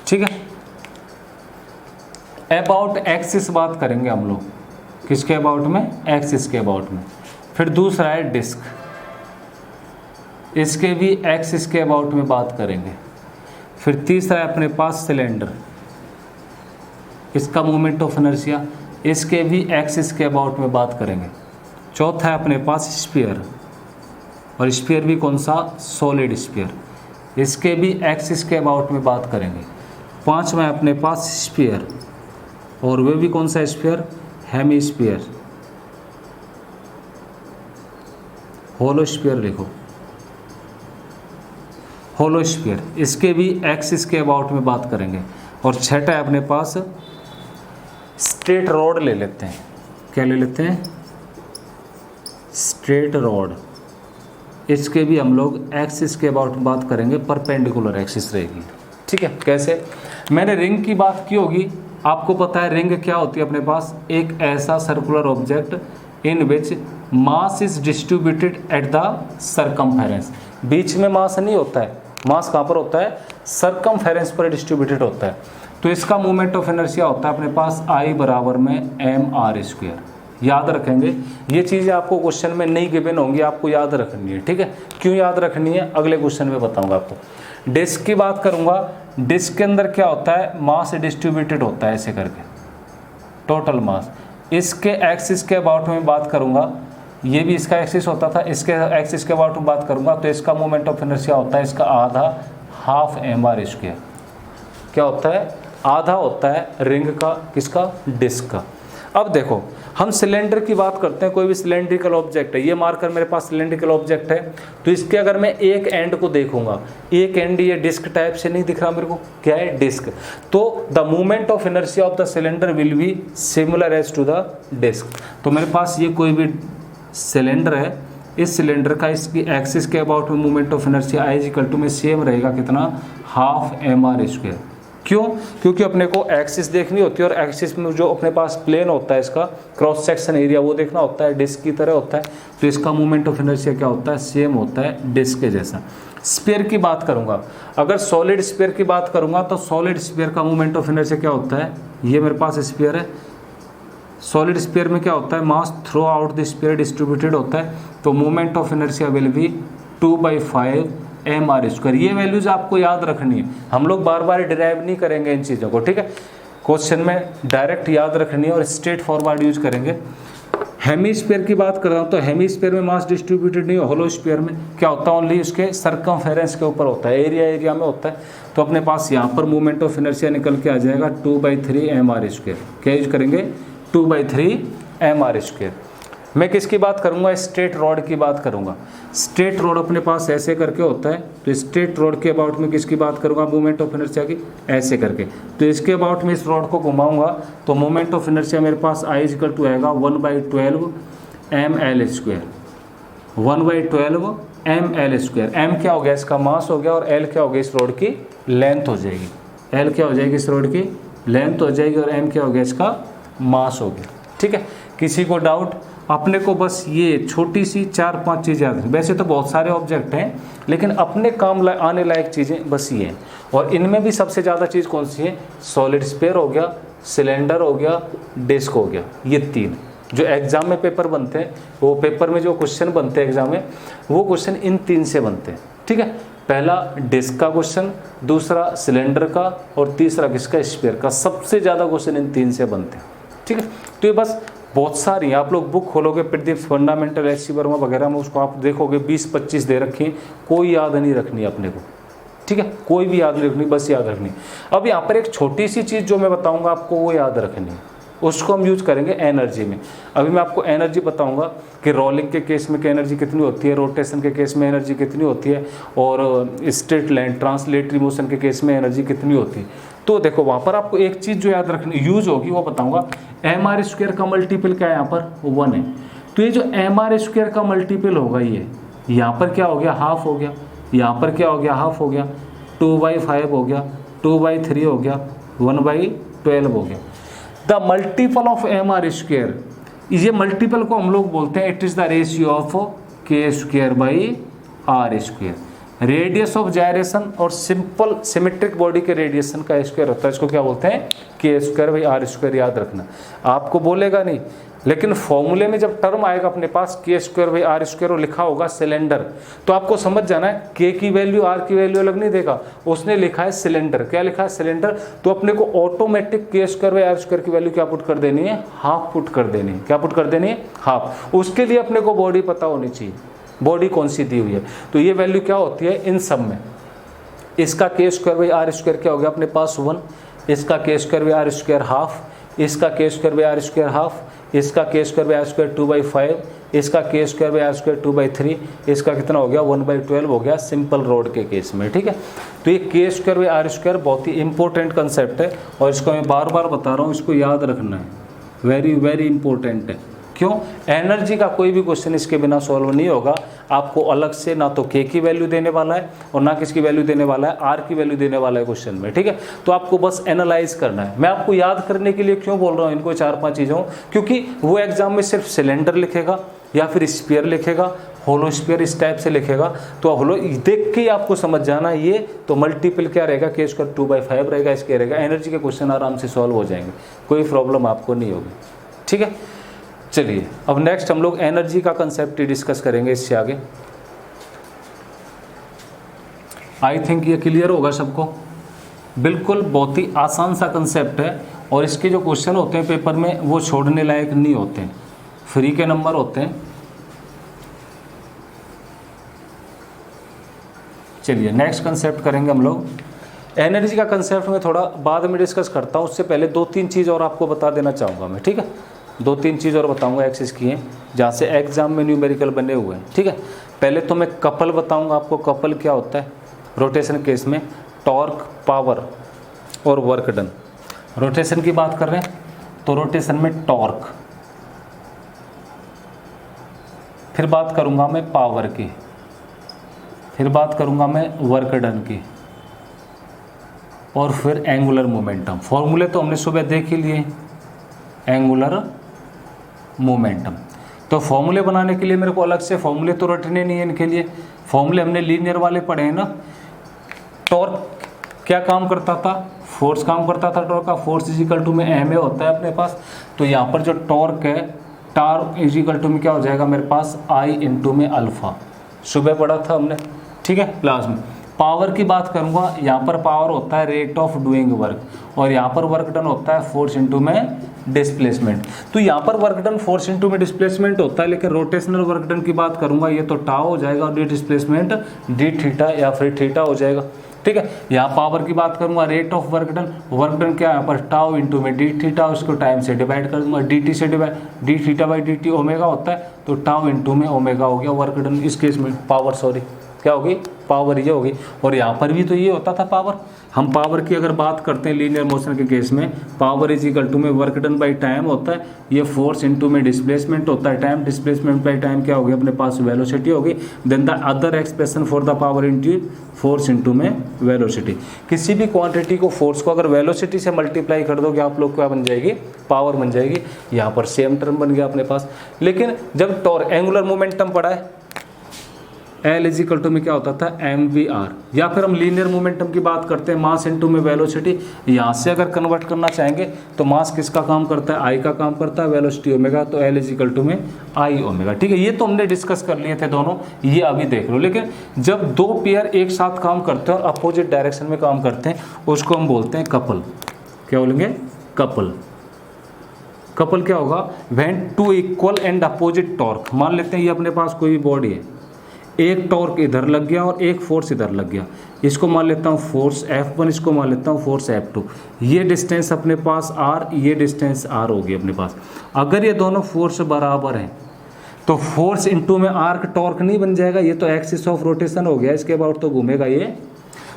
ठीक है। अबाउट एक्सिस बात करेंगे हम लोग, किसके अबाउट में, एक्सिस के अबाउट में। फिर दूसरा है डिस्क, इसके भी एक्सिस के अबाउट में बात करेंगे। फिर तीसरा है अपने पास सिलेंडर, इसका मूवमेंट ऑफ इनर्शिया, इसके भी एक्सिस के अबाउट में बात करेंगे। चौथा है अपने पास स्फीयर, और स्फीयर भी कौन सा, सॉलिड स्फीयर, इसके भी एक्सिस के अबाउट में बात करेंगे। पांचवा है अपने पास स्फीयर, और वे भी कौन सा स्फीयर, हेमिस्फीयर, होलोस्फीयर लिखो, होलोस्फीयर, इसके भी एक्सिस के अबाउट में बात करेंगे। और छठा है अपने पास स्ट्रेट रॉड ले लेते हैं। क्या ले लेते हैं? Straight rod. इसके भी हम लोग एक्सिस के अबाउट में बात करेंगे, परपेंडिकुलर एक्सिस रहेगी। ठीक है, कैसे? मैंने रिंग की बात की होगी, आपको पता है रिंग क्या होती है अपने पास? एक ऐसा circular object in which mass is distributed at the circumference. बीच में मास नहीं होता है, मास कहाँ पर होता है? सरकमफेरेंस पर डिस्ट्रीब्यूटेड होता है। तो इसका मोमेंट ऑफ इनर्शिया होता है अपने पास I बराबर में mr²। याद रखेंगे, ये चीज़ें आपको क्वेश्चन में नहीं गिवन होंगी, आपको याद रखनी है। ठीक है, क्यों याद रखनी है अगले क्वेश्चन में बताऊंगा आपको। डिस्क की बात करूंगा, डिस्क के अंदर क्या होता है? मास डिस्ट्रीब्यूटेड होता है ऐसे करके, टोटल मास। इसके एक्सिस के अबाउट में बात करूंगा, ये भी इसका एक्सिस होता था, इसके एक्सिस के अबाउट में बात करूंगा तो इसका मोमेंट ऑफ इनर्शिया होता है इसका आधा, हाफ mr²। क्या होता है? आधा होता है रिंग का, किसका? डिस्क का। अब देखो, हम सिलेंडर की बात करते हैं, कोई भी सिलेंड्रिकल ऑब्जेक्ट है, ये मार्कर मेरे पास सिलेंड्रिकल ऑब्जेक्ट है, तो इसके अगर मैं एक एंड को देखूंगा, एक एंड ये डिस्क टाइप से नहीं दिख रहा मेरे को, क्या है? डिस्क। तो the movement of inertia of the cylinder will be similar as to the disc. तो मेरे पास ये कोई भी सिलेंडर है, इस सिलेंडर का इसकी एक्सिस के अबाउट में मूवमेंट ऑफ इनर्शिया I में सेम रहेगा, कितना? Half mr²। क्यों? क्योंकि अपने को एक्सिस देखनी होती है और एक्सिस में जो अपने पास प्लेन होता है, इसका क्रॉस सेक्शन एरिया वो देखना होता है, डिस्क की तरह होता है। तो इसका मूवमेंट ऑफ इनर्शिया क्या होता है? सेम होता है डिस्क के जैसा। स्फीयर की बात करूंगा, अगर सॉलिड स्फीयर की बात करूंगा तो सॉलिड स्फीयर का मूवमेंट ऑफ इनर्शिया क्या होता है? ये मेरे पास स्फीयर है, सॉलिड स्फीयर में क्या होता है? Mass throughout the sphere distributed होता है, तो moment of inertia will be 2/5 mr²। ये वैल्यूज आपको याद रखनी है, हम लोग बार बार डिराइव नहीं करेंगे इन चीज़ों को। ठीक है, क्वेश्चन में डायरेक्ट याद रखनी है और स्ट्रेट फॉरवर्ड यूज करेंगे। हेमिस्फीयर की बात कर रहा हूँ तो हेमिस्फीयर में मास डिस्ट्रीब्यूटेड नहीं है, होलोस्फीयर में क्या होता है? ओनली उसके सरकमफेरेंस के ऊपर होता है, एरिया में होता है। तो अपने पास यहाँ पर मूवमेंट ऑफ इनर्शिया निकल के आ जाएगा 2/3 mr²। क्या यूज करेंगे? 2/3 mr²। मैं किसकी बात करूंगा? स्ट्रेट रॉड की बात करूंगा। स्ट्रेट रॉड अपने पास ऐसे करके होता है, तो स्ट्रेट रॉड के अबाउट में किसकी बात करूंगा? मूवमेंट ऑफ इनर्शिया की, ऐसे करके। तो इसके अबाउट में इस रॉड को घुमाऊंगा तो मूवमेंट ऑफ इनर्शिया मेरे पास I आएगा 1/12 ml²। 1/12 ml²। m क्या हो गया? इसका मास हो गया, और l क्या हो गया? इस रॉड की लेंथ हो जाएगी। l क्या हो जाएगी? इस रॉड की लेंथ हो जाएगी, और m क्या हो गया? इसका मास हो गया। ठीक है, किसी को डाउट? अपने को बस ये छोटी सी 4-5 चीज़ें याद रखें। वैसे तो बहुत सारे ऑब्जेक्ट हैं, लेकिन अपने काम आने लायक चीज़ें बस ये हैं। और इनमें भी सबसे ज़्यादा चीज़ कौन सी है? सॉलिड स्फीयर हो गया, सिलेंडर हो गया, डिस्क हो गया। ये तीन जो एग्जाम में पेपर बनते हैं, वो पेपर में जो क्वेश्चन बनते हैं एग्जाम में, वो क्वेश्चन इन तीन से बनते हैं। ठीक है, पहला डिस्क का क्वेश्चन, दूसरा सिलेंडर का, और तीसरा किसका? स्फीयर का। सबसे ज़्यादा क्वेश्चन इन तीन से बनते हैं। ठीक है, तो ये बस बहुत सारी, आप लोग बुक खोलोगे प्रदीप फंडामेंटल SC वर्मा वगैरह में, उसको आप देखोगे 20-25 दे रखी हैं, कोई याद नहीं रखनी अपने को। ठीक है, कोई भी याद नहीं रखनी, बस याद रखनी। अब यहाँ पर एक छोटी सी चीज़ जो मैं बताऊँगा आपको, वो याद रखनी है, उसको हम यूज करेंगे एनर्जी में। अभी मैं आपको एनर्जी बताऊंगा कि रोलिंग के केस में एनर्जी कितनी होती है, रोटेशन के केस में एनर्जी कितनी होती है, और स्ट्रेट लाइन ट्रांसलेटरी मोशन के केस में एनर्जी कितनी होती है। तो देखो वहाँ पर आपको एक चीज़ जो याद रखनी यूज होगी वो बताऊंगा। mr² का मल्टीपल क्या है? यहाँ पर 1 है। तो ये जो mr² का मल्टीपल होगा, ये यहाँ पर क्या हो गया? हाफ हो गया। यहाँ पर क्या हो गया? हाफ हो गया। 2/5 हो गया, 2/3 हो गया, 1/12 हो गया। द मल्टीपल ऑफ mr², ये मल्टीपल को हम लोग बोलते हैं, it is the ratio of k²/r²। Radius of gyration और सिंपल सिमेट्रिक बॉडी के रेडिएशन का स्क्वायर होता है, इसको क्या बोलते हैं? k²/r²। याद रखना, आपको बोलेगा नहीं, लेकिन फॉर्मूले में जब टर्म आएगा अपने पास k²/r² और लिखा होगा सिलेंडर, तो आपको समझ जाना है k की वैल्यू r की वैल्यू अलग नहीं देगा, उसने लिखा है सिलेंडर। क्या लिखा है? सिलेंडर। तो अपने को ऑटोमेटिक k²/r² की वैल्यू क्या पुट कर देनी है? हाफ पुट कर देनी है। क्या पुट कर देनी है? हाफ। उसके लिए अपने को बॉडी पता होनी चाहिए, बॉडी कौन सी दी हुई है। तो ये वैल्यू क्या होती है इन सब में? इसका k²/r² क्या हो गया अपने पास? 1, इसका k²/r² हाफ, इसका K square by are square half, इसका K square by are square 2/5, इसका K square by are square 2/3, इसका कितना हो गया 1/12 हो गया सिंपल रोड के केस में। ठीक है, तो ये के स्क्वायर बाई आर स्क्वायर बहुत ही इंपॉर्टेंट कंसेप्ट है और इसको मैं बार बार बता रहा हूँ, इसको याद रखना है, वेरी वेरी इंपॉर्टेंट है। क्यों? एनर्जी का कोई भी क्वेश्चन इसके बिना सॉल्व नहीं होगा। आपको अलग से ना तो के की वैल्यू देने वाला है और ना किसकी वैल्यू देने वाला है, आर की वैल्यू देने वाला है क्वेश्चन में। ठीक है, तो आपको बस एनालाइज करना है। मैं आपको याद करने के लिए क्यों बोल रहा हूँ इनको 4-5 चीज़ों, क्योंकि वो एग्जाम में सिर्फ सिलेंडर लिखेगा या फिर स्फीयर लिखेगा, होलो स्फीयर इस टाइप से लिखेगा, तो होलो देख के ही आपको समझ जाना ये तो मल्टीपल क्या रहेगा, के स्क्वायर 2/5 रहेगा, इसके रहेगा। एनर्जी के क्वेश्चन आराम से सॉल्व हो जाएंगे, कोई प्रॉब्लम आपको नहीं होगी। ठीक है, चलिए अब नेक्स्ट हम लोग एनर्जी का कंसेप्ट डिस्कस करेंगे इससे आगे। आई थिंक ये क्लियर होगा सबको, बिल्कुल बहुत ही आसान सा कंसेप्ट है और इसके जो क्वेश्चन होते हैं पेपर में वो छोड़ने लायक नहीं होते हैं, फ्री के नंबर होते हैं। चलिए नेक्स्ट कंसेप्ट करेंगे हम लोग। एनर्जी का कंसेप्ट मैं थोड़ा बाद में डिस्कस करता हूँ, उससे पहले 2-3 चीज़ और आपको बता देना चाहूँगा मैं। ठीक है, 2-3 चीज़ और बताऊँगा एक्सिस की हैं जहाँ से एग्जाम में न्यूमेरिकल बने हुए हैं। ठीक है, पहले तो मैं कपल बताऊँगा आपको, कपल क्या होता है रोटेशन केस में, टॉर्क, पावर और वर्क डन। रोटेशन की बात कर रहे हैं तो रोटेशन में टॉर्क, फिर बात करूँगा मैं पावर की, फिर बात करूँगा मैं वर्क डन की और फिर एंगुलर मोमेंटम। फॉर्मूले तो हमने सुबह देख ही लिए, एंगुलर मोमेंटम। तो फॉर्मूले बनाने के लिए मेरे को अलग से फॉर्मूले तो रटने नहीं है इनके लिए, फॉर्मूले हमने लीनियर वाले पढ़े हैं ना। टॉर्क क्या काम करता था, फोर्स काम करता था टॉर्क का, फोर्स इजिकल टू में एम ए होता है अपने पास। तो यहाँ पर जो टॉर्क है टार इजिकल टू में क्या हो जाएगा मेरे पास आई इंटू में अल्फा, सुबह पढ़ा था हमने। ठीक है, क्लास में। पावर की बात करूँगा, यहाँ पर पावर होता है रेट ऑफ डूइंग वर्क और यहाँ पर वर्क डन होता है फोर्स इंटू में डिस्प्लेसमेंट। तो यहाँ पर वर्क डन फोर्स इंटू में डिस्प्लेसमेंट होता है, लेकिन रोटेशनल वर्क डन की बात करूँगा ये तो टाउ हो जाएगा और डी डिस्प्लेसमेंट डी थीटा या फिर थीटा हो जाएगा। ठीक है, यहाँ पावर की बात करूँगा रेट ऑफ वर्क डन क्या है यहाँ पर टाउ इंटू में डी थीटा, उसको टाइम से डिवाइड कर दूंगा, डी टी से divide, D theta by D T omega होता है, तो टाउ इंटू में ओमेगा हो गया वर्क डन। इस केस में पावर सॉरी क्या होगी, पावर ये होगी। और यहाँ पर भी तो ये होता था पावर। हम पावर की अगर बात करते हैं लीनियर मोशन के केस में, पावर इज इक्वल टू में वर्क डन बाई टाइम होता है, ये फोर्स इंटू में डिस्प्लेसमेंट होता है, टाइम डिस्प्लेसमेंट बाई टाइम क्या होगी अपने पास वेलोसिटी होगी। Then the other expression for the power into force into में वेलोसिटी। किसी भी क्वांटिटी को फोर्स को अगर वेलोसिटी से मल्टीप्लाई कर दोगे आप लोग क्या बन जाएगी, पावर बन जाएगी। यहाँ पर सेम टर्म बन गया अपने पास। लेकिन जब टॉर्क एंगुलर मोमेंटम पढ़ा है, एल इज इक्वल टू में क्या होता था एम वी आर, या फिर हम लीनियर मोमेंटम की बात करते हैं मास इनटू में वेलोसिटी। यहाँ से अगर कन्वर्ट करना चाहेंगे तो मास किसका काम करता है, आई का काम करता है, वेलोसिटी ओमेगा, तो एल इज इक्वल टू में आई ओमेगा। ठीक है, ये तो हमने डिस्कस कर लिए थे दोनों, ये अभी देख लो। लेकिन जब दो पेयर एक साथ काम करते हैं और अपोजिट डायरेक्शन में काम करते हैं उसको हम बोलते हैं कपल। क्या बोलेंगे, कपल। कपल क्या होगा, when two equal and opposite torque. मान लेते हैं ये अपने पास कोई भी बॉडी है, एक टॉर्क इधर लग गया और एक फोर्स इधर लग गया, इसको मान लेता हूँ फोर्स F1, इसको मान लेता हूँ फोर्स F2। ये डिस्टेंस अपने पास R, ये डिस्टेंस R होगी अपने पास। अगर ये दोनों फोर्स बराबर हैं तो फोर्स इनटू में R का टॉर्क नहीं बन जाएगा, ये तो एक्सिस ऑफ रोटेशन हो गया, इसके अबाउट तो घूमेगा ये।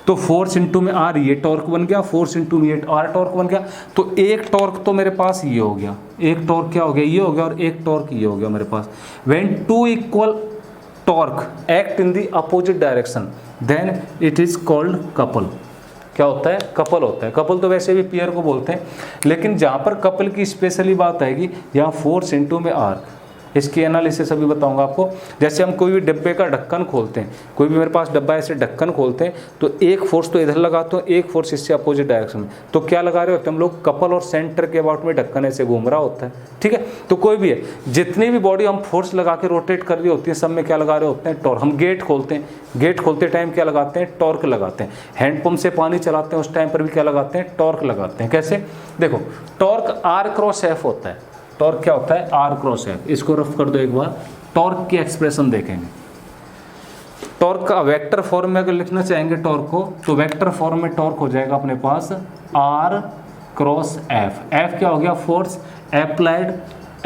तो फोर्स इनटू में R ये टॉर्क बन गया, फोर्स इनटू में ये R टॉर्क बन गया। तो एक टॉर्क तो मेरे पास ये हो गया, एक टॉर्क क्या हो गया, ये हो गया, और एक टॉर्क ये हो गया मेरे पास। When two equal torque act in the opposite direction then it is called couple. क्या होता है, कपल होता है। कपल तो वैसे भी पेयर को बोलते हैं, लेकिन जहाँ पर कपल की स्पेशली बात आएगी यहाँ फोर्स इनटू में आर। इसकी एनालिसिस अभी बताऊंगा आपको। जैसे हम कोई भी डब्बे का ढक्कन खोलते हैं, कोई भी मेरे पास डब्बा ऐसे ढक्कन खोलते हैं तो एक फोर्स तो इधर लगाते हो, एक फोर्स इससे अपोजिट डायरेक्शन में, तो क्या लगा रहे होते हैं हम लोग, कपल, और सेंटर के अबाउट में ढक्कन ऐसे घूम रहा होता है। ठीक है, तो कोई भी है, जितनी भी बॉडी हम फोर्स लगा के रोटेट कर रही होती है सब में क्या लगा रहे होते हैं, टॉर्क। हम गेट खोलते हैं, गेट खोलते टाइम क्या लगाते हैं, टॉर्क लगाते हैं। हैंडपम्प से पानी चलाते हैं उस टाइम पर भी क्या लगाते हैं, टॉर्क लगाते हैं। कैसे, देखो टॉर्क आर क्रॉस एफ होता है। टॉर्क क्या होता है, आर क्रॉस एफ। इसको रफ कर दो एक बार, टॉर्क की एक्सप्रेशन देखेंगे। टॉर्क का वेक्टर फॉर्म में अगर लिखना चाहेंगे टॉर्क को, तो वेक्टर फॉर्म में टॉर्क हो जाएगा अपने पास आर क्रॉस एफ। एफ क्या हो गया? Force applied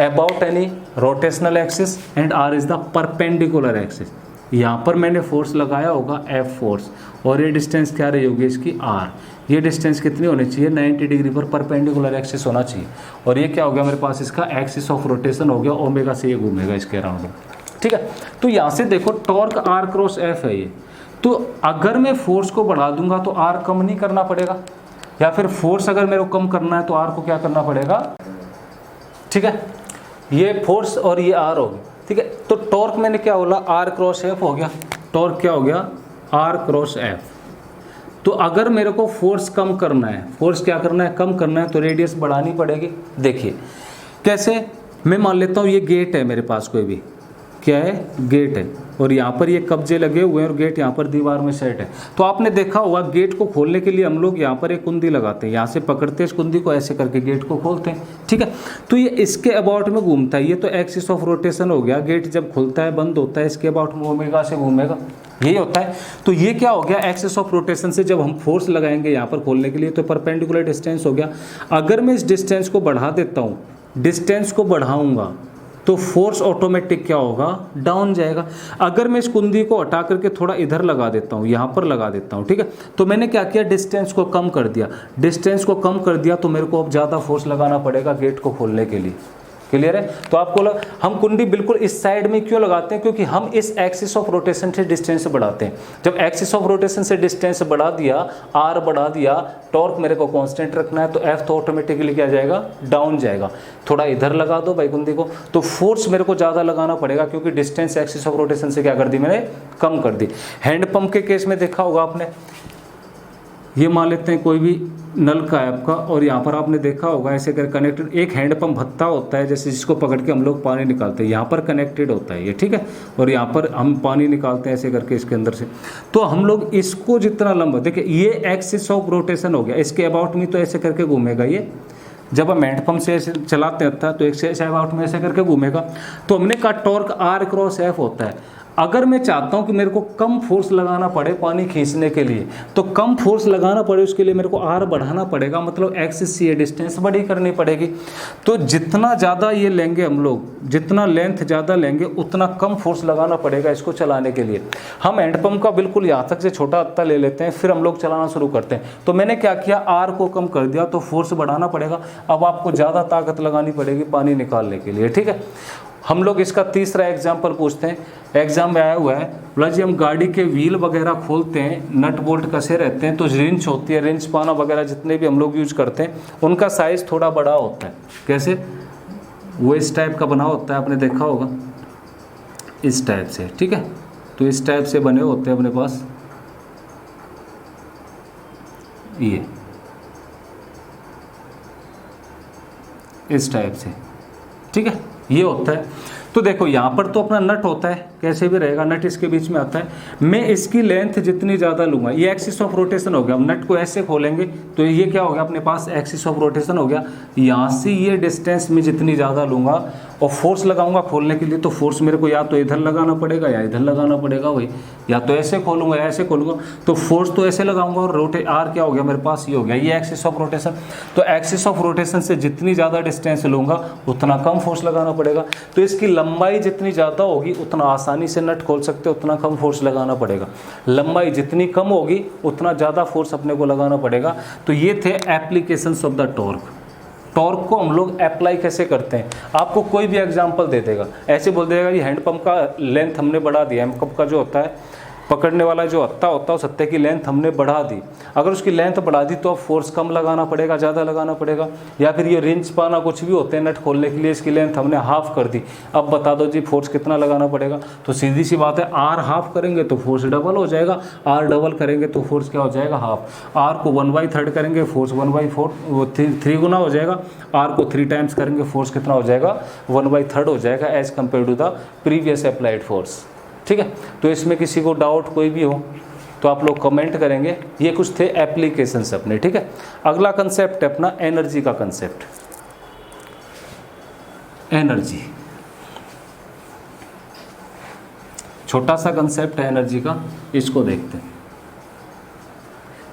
about any rotational axis and R is the perpendicular axis. यहाँ पर मैंने फोर्स लगाया होगा एफ फोर्स, और ये डिस्टेंस क्या रही होगी इसकी? आर। ये डिस्टेंस कितनी होनी चाहिए? 90 डिग्री पर परपेंडिकुलर एक्सिस होना चाहिए। और ये क्या हो गया मेरे पास? इसका एक्सिस ऑफ रोटेशन हो गया, ओमेगा से ये घूमेगा इसके अराउंड में। ठीक है, तो यहाँ से देखो टॉर्क आर क्रॉस एफ है ये। तो अगर मैं फोर्स को बढ़ा दूंगा तो आर कम नहीं करना पड़ेगा, या फिर फोर्स अगर मेरे को कम करना है तो आर को क्या करना पड़ेगा? ठीक है, ये फोर्स और ये आर हो गया। ठीक है, तो टॉर्क मैंने क्या बोला? आर क्रॉस एफ हो गया। टॉर्क क्या हो गया? R cross F. तो अगर मेरे को फोर्स कम करना है, फोर्स क्या करना है? कम करना है, तो रेडियस बढ़ानी पड़ेगी। देखिए कैसे, मैं मान लेता हूँ ये गेट है मेरे पास, कोई भी क्या है? गेट है, और यहाँ पर ये कब्जे लगे हुए हैं और गेट यहाँ पर दीवार में सेट है। तो आपने देखा होगा गेट को खोलने के लिए हम लोग यहाँ पर एक कुंडी लगाते हैं, यहाँ से पकड़ते हैं इस कुंडी को, ऐसे करके गेट को खोलते हैं। ठीक है, तो ये इसके अबाउट में घूमता है, ये तो एक्सिस ऑफ रोटेशन हो गया। गेट जब खुलता है बंद होता है, इसके अबाउट में ओमेगा से घूमेगा, यही होता है। तो ये क्या हो गया? एक्सिस ऑफ रोटेशन से जब हम फोर्स लगाएंगे यहाँ पर खोलने के लिए तो परपेंडिकुलर डिस्टेंस हो गया। अगर मैं इस डिस्टेंस को बढ़ा देता हूँ, डिस्टेंस को बढ़ाऊंगा तो फोर्स ऑटोमेटिक क्या होगा? डाउन जाएगा। अगर मैं इस कुंडी को हटा करके थोड़ा इधर लगा देता हूँ, यहाँ पर लगा देता हूँ, ठीक है, तो मैंने क्या किया? डिस्टेंस को कम कर दिया। डिस्टेंस को कम कर दिया तो मेरे को अब ज़्यादा फोर्स लगाना पड़ेगा गेट को खोलने के लिए। क्लियर है? तो आपको हम कुंडी बिल्कुल इस साइड में क्यों लगाते हैं? क्योंकि हम इस एक्सिस ऑफ रोटेशन से डिस्टेंस बढ़ाते हैं। जब एक्सिस ऑफ रोटेशन से डिस्टेंस बढ़ा दिया, आर बढ़ा दिया, टॉर्क मेरे को कांस्टेंट रखना है, तो एफ तो ऑटोमेटिकली क्या जाएगा? डाउन जाएगा। थोड़ा इधर लगा दो भाई कुंडी को, तो फोर्स मेरे को ज़्यादा लगाना पड़ेगा, क्योंकि डिस्टेंस एक्सिस ऑफ रोटेशन से क्या कर दी मैंने? कम कर दी। हैंड पंप के केस में देखा होगा आपने, ये मान लेते हैं कोई भी नल का है आपका, और यहाँ पर आपने देखा होगा ऐसे कर कनेक्टेड एक हैंड पंप भत्ता होता है, जैसे जिसको पकड़ के हम लोग पानी निकालते हैं, यहाँ पर कनेक्टेड होता है ये। ठीक है, और यहाँ पर हम पानी निकालते हैं ऐसे करके इसके अंदर से। तो हम लोग इसको जितना लंबा, देखिए ये एक्सिस ऑफ रोटेशन हो गया, इसके अबाउट में तो ऐसे करके घूमेगा ये। जब हम हैंड पंप से ऐसे चलाते हैं तो एक से अबाउट में ऐसे करके घूमेगा। तो हमने कहा टॉर्क आर क्रॉस एफ होता है। अगर मैं चाहता हूं कि मेरे को कम फोर्स लगाना पड़े पानी खींचने के लिए, तो कम फोर्स लगाना पड़े उसके लिए मेरे को आर बढ़ाना पड़ेगा, मतलब एक्सिस से ये डिस्टेंस बड़ी करनी पड़ेगी। तो जितना ज़्यादा ये लेंगे हम लोग, जितना लेंथ ज़्यादा लेंगे उतना कम फोर्स लगाना पड़ेगा इसको चलाने के लिए। हम हैंड पंप का बिल्कुल यहाँ तक से छोटा हत्ता ले लेते हैं, फिर हम लोग चलाना शुरू करते हैं। तो मैंने क्या किया? आर को कम कर दिया, तो फोर्स बढ़ाना पड़ेगा। अब आपको ज़्यादा ताकत लगानी पड़ेगी पानी निकालने के लिए। ठीक है, हम लोग इसका तीसरा एग्जाम्पल पूछते हैं। एग्जाम में आया हुआ है, बोला जी हम गाड़ी के व्हील वगैरह खोलते हैं, नट बोल्ट कसे रहते हैं, तो रिंच होती है, रिंच पाना वगैरह जितने भी हम लोग यूज करते हैं, उनका साइज़ थोड़ा बड़ा होता है। कैसे? वो इस टाइप का बना होता है, आपने देखा होगा इस टाइप से। ठीक है, तो इस टाइप से बने होते हैं अपने पास ये इस टाइप से। ठीक है, ये होता है। तो देखो यहाँ पर तो अपना नट होता है, कैसे भी रहेगा, नट इसके बीच में आता है। मैं इसकी लेंथ जितनी ज़्यादा लूँगा, ये एक्सिस ऑफ रोटेशन हो गया। अब नट को ऐसे खोलेंगे तो ये क्या हो गया? अपने पास एक्सिस ऑफ रोटेशन हो गया। यहाँ से ये डिस्टेंस में जितनी ज़्यादा लूँगा और फोर्स लगाऊंगा खोलने के लिए, तो फोर्स मेरे को या तो इधर लगाना पड़ेगा या इधर लगाना पड़ेगा भाई, या तो ऐसे खोलूँगा या ऐसे खोलूँगा। तो फोर्स तो ऐसे लगाऊंगा और रोटे आर क्या हो गया मेरे पास? ये हो गया, ये एक्सिस ऑफ रोटेशन। तो एक्सिस ऑफ रोटेशन से जितनी ज़्यादा डिस्टेंस लूँगा उतना कम फोर्स लगाना पड़ेगा। तो इसकी लंबाई जितनी ज़्यादा होगी उतना आसानी से नट खोल सकते हो, उतना कम फोर्स लगाना पड़ेगा। लंबाई जितनी कम होगी उतना ज़्यादा फोर्स अपने को लगाना पड़ेगा। तो ये थे applications of the torque. Torque को हम लोग अप्लाई कैसे करते हैं? आपको कोई भी एग्जांपल दे देगा, ऐसे बोल देगा ये हैंडपंप का लेंथ हमने बढ़ा दिया, हैंडपंप का जो होता है पकड़ने वाला जो हत्ता होता है उस हत्ते की लेंथ हमने बढ़ा दी। अगर उसकी लेंथ बढ़ा दी तो अब फोर्स कम लगाना पड़ेगा, ज़्यादा लगाना पड़ेगा। या फिर ये रिंच पाना कुछ भी होते हैं नट खोलने के लिए, इसकी लेंथ हमने हाफ कर दी, अब बता दो जी फोर्स कितना लगाना पड़ेगा? तो सीधी सी बात है, आर हाफ करेंगे तो फोर्स डबल हो जाएगा, आर डबल करेंगे तो फोर्स क्या हो जाएगा? हाफ। आर को 1/3 करेंगे फोर्स 1/4 3 गुना हो जाएगा। आर को 3 टाइम्स करेंगे फोर्स कितना हो जाएगा? 1/3 हो जाएगा as compare to the previous applied force. ठीक है, तो इसमें किसी को डाउट कोई भी हो तो आप लोग कमेंट करेंगे। ये कुछ थे एप्लीकेशंस अपने। ठीक है, अगला कंसेप्ट है अपना एनर्जी का कंसेप्ट। एनर्जी छोटा सा कंसेप्ट है एनर्जी का, इसको देखते हैं।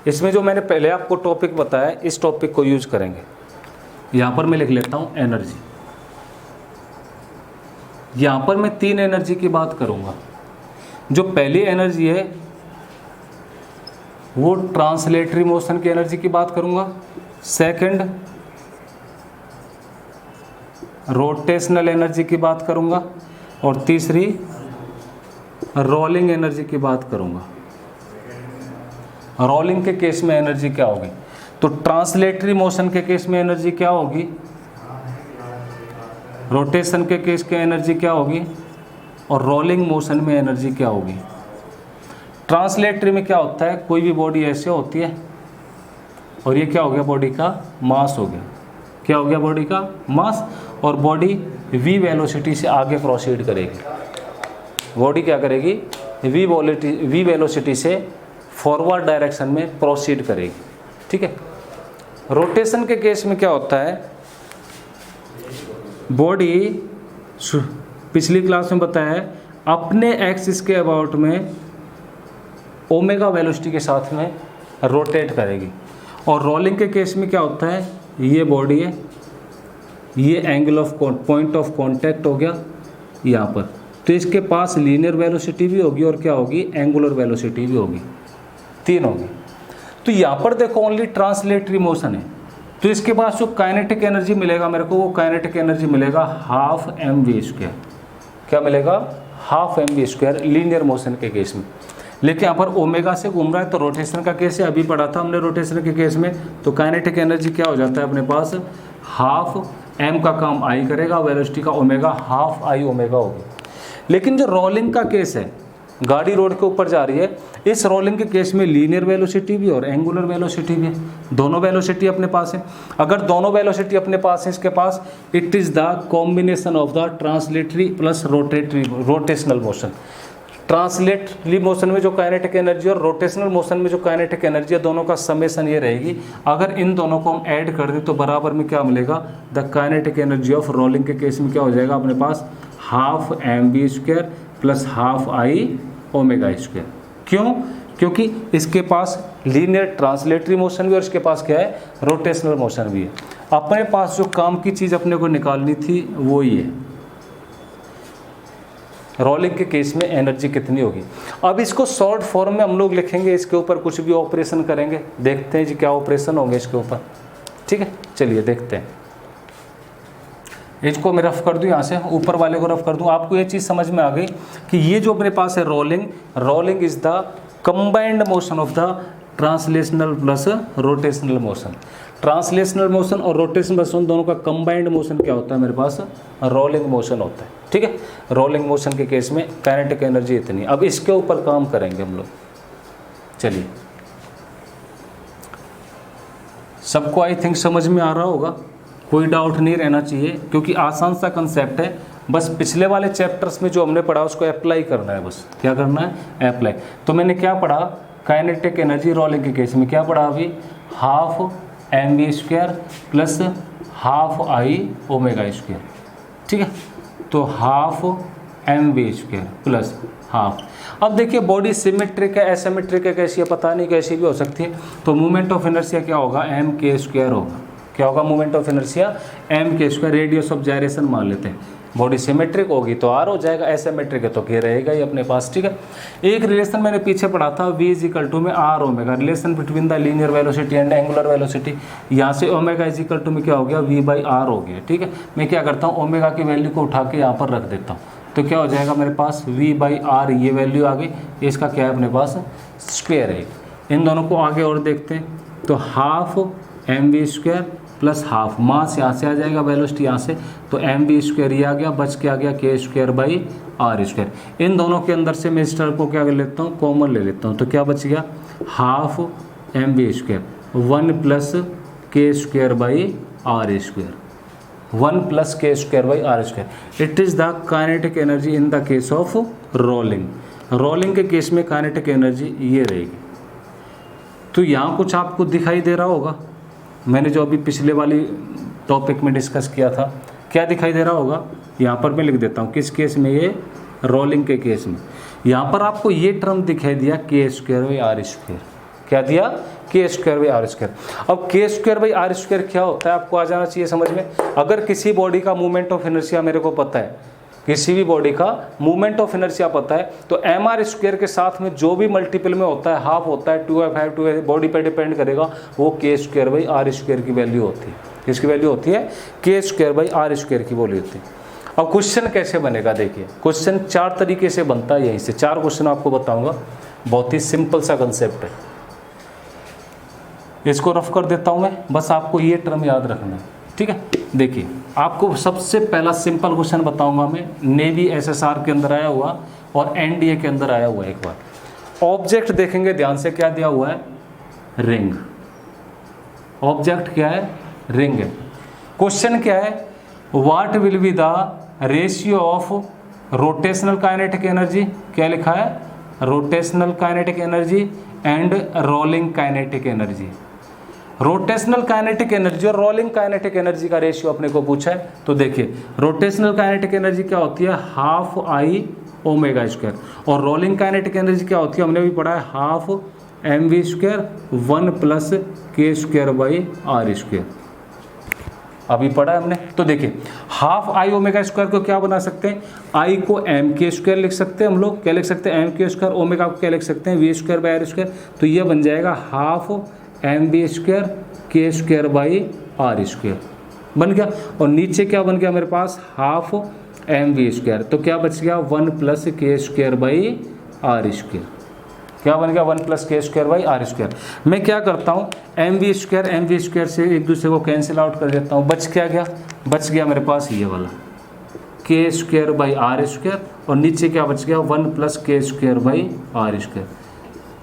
इसमें जो मैंने पहले आपको टॉपिक बताया, इस टॉपिक को यूज करेंगे। यहाँ पर मैं लिख लेता हूँ एनर्जी। यहाँ पर मैं 3 एनर्जी की बात करूँगा। जो पहली एनर्जी है वो ट्रांसलेटरी मोशन की एनर्जी की बात करूँगा। सेकंड रोटेशनल एनर्जी की बात करूँगा। और तीसरी रोलिंग एनर्जी की बात करूँगा। रोलिंग के केस में एनर्जी क्या होगी? तो ट्रांसलेटरी मोशन के केस में एनर्जी क्या होगी, रोटेशन के केस की एनर्जी क्या होगी, और रोलिंग मोशन में एनर्जी क्या होगी। ट्रांसलेटरी में क्या होता है, कोई भी बॉडी ऐसे होती है और ये क्या हो गया, बॉडी का मास हो गया। क्या हो गया, बॉडी का मास। और बॉडी v वेलोसिटी से आगे प्रोसीड करेगी। बॉडी क्या करेगी, v वेलोसिटी से फॉरवर्ड डायरेक्शन में प्रोसीड करेगी। ठीक है। रोटेशन के केस में क्या होता है, बॉडी पिछली क्लास में बताया है अपने एक्सिस के अबाउट में ओमेगा वेलोसिटी के साथ में रोटेट करेगी। और रोलिंग के केस में क्या होता है, ये बॉडी है, ये angle of point of contact हो गया यहाँ पर, तो इसके पास लीनियर वेलोसिटी भी होगी और क्या होगी, एंगुलर वेलोसिटी भी होगी, 3 होगी। तो यहाँ पर देखो ओनली ट्रांसलेटरी मोशन है, तो इसके पास जो काइनेटिक एनर्जी मिलेगा मेरे को, वो काइनेटिक एनर्जी मिलेगा हाफ mv²। क्या मिलेगा, हाफ mv² लीनियर मोशन के केस में। लेकिन यहाँ पर ओमेगा से घूम रहा है, तो रोटेशन का केस है, अभी पढ़ा था हमने रोटेशन के केस में। तो काइनेटिक एनर्जी क्या हो जाता है अपने पास, हाफ m का काम i करेगा, वेलोसिटी का ओमेगा हाफ i ओमेगा होगी। लेकिन जो रोलिंग का केस है, गाड़ी रोड के ऊपर जा रही है, इस रोलिंग के केस में लीनियर वेलोसिटी भी और एंगुलर वेलोसिटी भी है, दोनों वेलोसिटी अपने पास है। अगर दोनों वेलोसिटी अपने पास है इसके पास, it is the combination of the translatory plus rotational motion. Translatory motion में जो काइनेटिक एनर्जी और रोटेशनल मोशन में जो काइनेटिक एनर्जी है, दोनों का समेशन ये रहेगी। अगर इन दोनों को हम ऐड कर दें तो बराबर में क्या मिलेगा, the kinetic energy of rolling के केस में क्या हो जाएगा अपने पास, half mv² plus half i omega. क्यों, क्योंकि इसके पास लीनियर ट्रांसलेटरी मोशन भी और इसके पास क्या है, रोटेशनल मोशन भी है। अपने पास जो काम की चीज़ अपने को निकालनी थी वो ये है, रोलिंग के केस में एनर्जी कितनी होगी। अब इसको शॉर्ट फॉर्म में हम लोग लिखेंगे, इसके ऊपर कुछ भी ऑपरेशन करेंगे, देखते हैं जी क्या ऑपरेशन होंगे इसके ऊपर। ठीक है, चलिए देखते हैं। इसको मैं रफ कर दूं, यहाँ से ऊपर वाले को रफ कर दूं। आपको ये चीज़ समझ में आ गई कि ये जो अपने पास है rolling is the combined motion of the translational plus rotational motion. Translational motion और रोटेशनल मोशन दोनों का कंबाइंड मोशन क्या होता है मेरे पास, रोलिंग मोशन होता है। ठीक है, रोलिंग मोशन के केस में काइनेटिक एनर्जी इतनी। अब इसके ऊपर काम करेंगे हम लोग। चलिए, सबको आई थिंक समझ में आ रहा होगा, कोई डाउट नहीं रहना चाहिए, क्योंकि आसान सा कंसेप्ट है। बस पिछले वाले चैप्टर्स में जो हमने पढ़ा उसको अप्लाई करना है, बस क्या करना है, अप्लाई। तो मैंने क्या पढ़ा, काइनेटिक एनर्जी रोलिंग के केस में क्या पढ़ा अभी, half mv² plus half i ओमेगा²। ठीक है, तो हाफ mv² प्लस हाफ। अब देखिए बॉडी सिमेट्रिक है, एसिमेट्रिक है, कैसी है पता नहीं, कैसी भी हो सकती है। तो मोमेंट ऑफ इनर्शिया क्या होगा, mk² होगा। क्या होगा moment of inertia, mk²। Radius of gyration मान लेते हैं। बॉडी सिमेट्रिक होगी तो r हो जाएगा, एसिमेट्रिक है तो k रहेगा ही अपने पास। ठीक है, एक रिलेशन मैंने पीछे पढ़ा था, v = में r omega, relation between the linear velocity and angular velocity. यहाँ से ओमेगा = में क्या हो गया, v/r हो गया। ठीक है, मैं क्या करता हूँ, ओमेगा की वैल्यू को उठा के यहाँ पर रख देता हूँ, तो क्या हो जाएगा मेरे पास, v/r, ये वैल्यू आ गई, इसका क्या है अपने पास, स्क्वायर है। इन दोनों को आगे और देखते हैं, तो हाफ mv² प्लस हाफ, मास यहाँ से आ जाएगा, वेलोसिटी यहाँ से, तो mv² ये आ गया, बच के आ गया k²/r²। इन दोनों के अंदर से मैं इस टर्म को क्या कर लेता हूँ, कॉमन ले लेता हूँ, तो क्या बच गया, half mv², 1 plus k²/r², 1 plus k²/r²। It is the kinetic energy in the case of rolling. Rolling के केस में काइनेटिक एनर्जी ये रहेगी। तो यहाँ कुछ आपको दिखाई दे रहा होगा, मैंने जो अभी पिछले वाली टॉपिक में डिस्कस किया था, क्या दिखाई दे रहा होगा, यहाँ पर मैं लिख देता हूँ, किस केस में, ये रोलिंग के केस में। यहाँ पर आपको ये टर्म दिखाई दिया k²/r²। क्या दिया, के स्क्वायर बाई आर स्क्वायर। अब के स्क्वायर बाई आर स्क्वायर क्या होता है आपको आ जाना चाहिए समझ में। अगर किसी बॉडी का मूवमेंट ऑफ इनर्शिया मेरे को पता है, किसी भी बॉडी का मूवमेंट ऑफ इनर्शिया पता है, तो एम आर स्क्वायर के साथ में जो भी मल्टीपल में होता है, हाफ होता है, 2f 2 बॉडी पे डिपेंड करेगा, वो के स्क्वायर बाई आर स्क्वायर की वैल्यू होती है। किसकी वैल्यू होती है? के स्क्वायर बाई आर स्क्वायर की वैल्यू होती है। अब क्वेश्चन कैसे बनेगा देखिए, क्वेश्चन 4 तरीके से बनता है, यहीं से 4 क्वेश्चन आपको बताऊंगा। बहुत ही सिंपल सा कंसेप्ट है, इसको रफ कर देता हूं मैं, बस आपको ये टर्म याद रखना है, ठीक है। देखिए आपको सबसे पहला सिंपल क्वेश्चन बताऊंगा मैं, नेवी एसएसआर के अंदर आया हुआ और एनडीए के अंदर आया हुआ। एक बार ऑब्जेक्ट देखेंगे ध्यान से, क्या दिया हुआ है? रिंग। ऑब्जेक्ट क्या है? रिंग है। क्वेश्चन क्या है? What will be the ratio of rotational kinetic energy, क्या लिखा है? Rotational kinetic energy and rolling kinetic energy. Rotational kinetic energy और रोलिंग काइनेटिक एनर्जी का रेशियो अपने को पूछा है। तो देखिए रोटेशनल काइनेटिक एनर्जी क्या होती है? Half I omega square. और रोलिंग काइनेटिक एनर्जी क्या होती है? हमने भी पढ़ा है half M we square 1 plus K square by are square, अभी पढ़ा है हमने। तो देखिए हाफ आई ओमेगा स्क्वायर को क्या बना सकते हैं? आई को एम के स्क्वायर लिख सकते हैं हम लोग, क्या लिख सकते हैं? एम के स्क्वायर। ओमेगा को क्या लिख सकते हैं? V square by are square. तो ये बन जाएगा हाफ एम बी स्क्वायर के स्क्वायर बाई आर स्क्वायर, बन गया। और नीचे क्या बन गया मेरे पास? Half M we square. तो क्या बच गया? 1 plus K square by are square. क्या बन गया? 1 plus K square by are square. मैं क्या करता हूँ, एम वी स्क्वायर से एक दूसरे को कैंसिल आउट कर देता हूँ। बच क्या गया? बच गया मेरे पास ये वाला के स्क्वायर बाई आर स्क्वायर, और नीचे क्या बच गया? 1 plus K square by are square.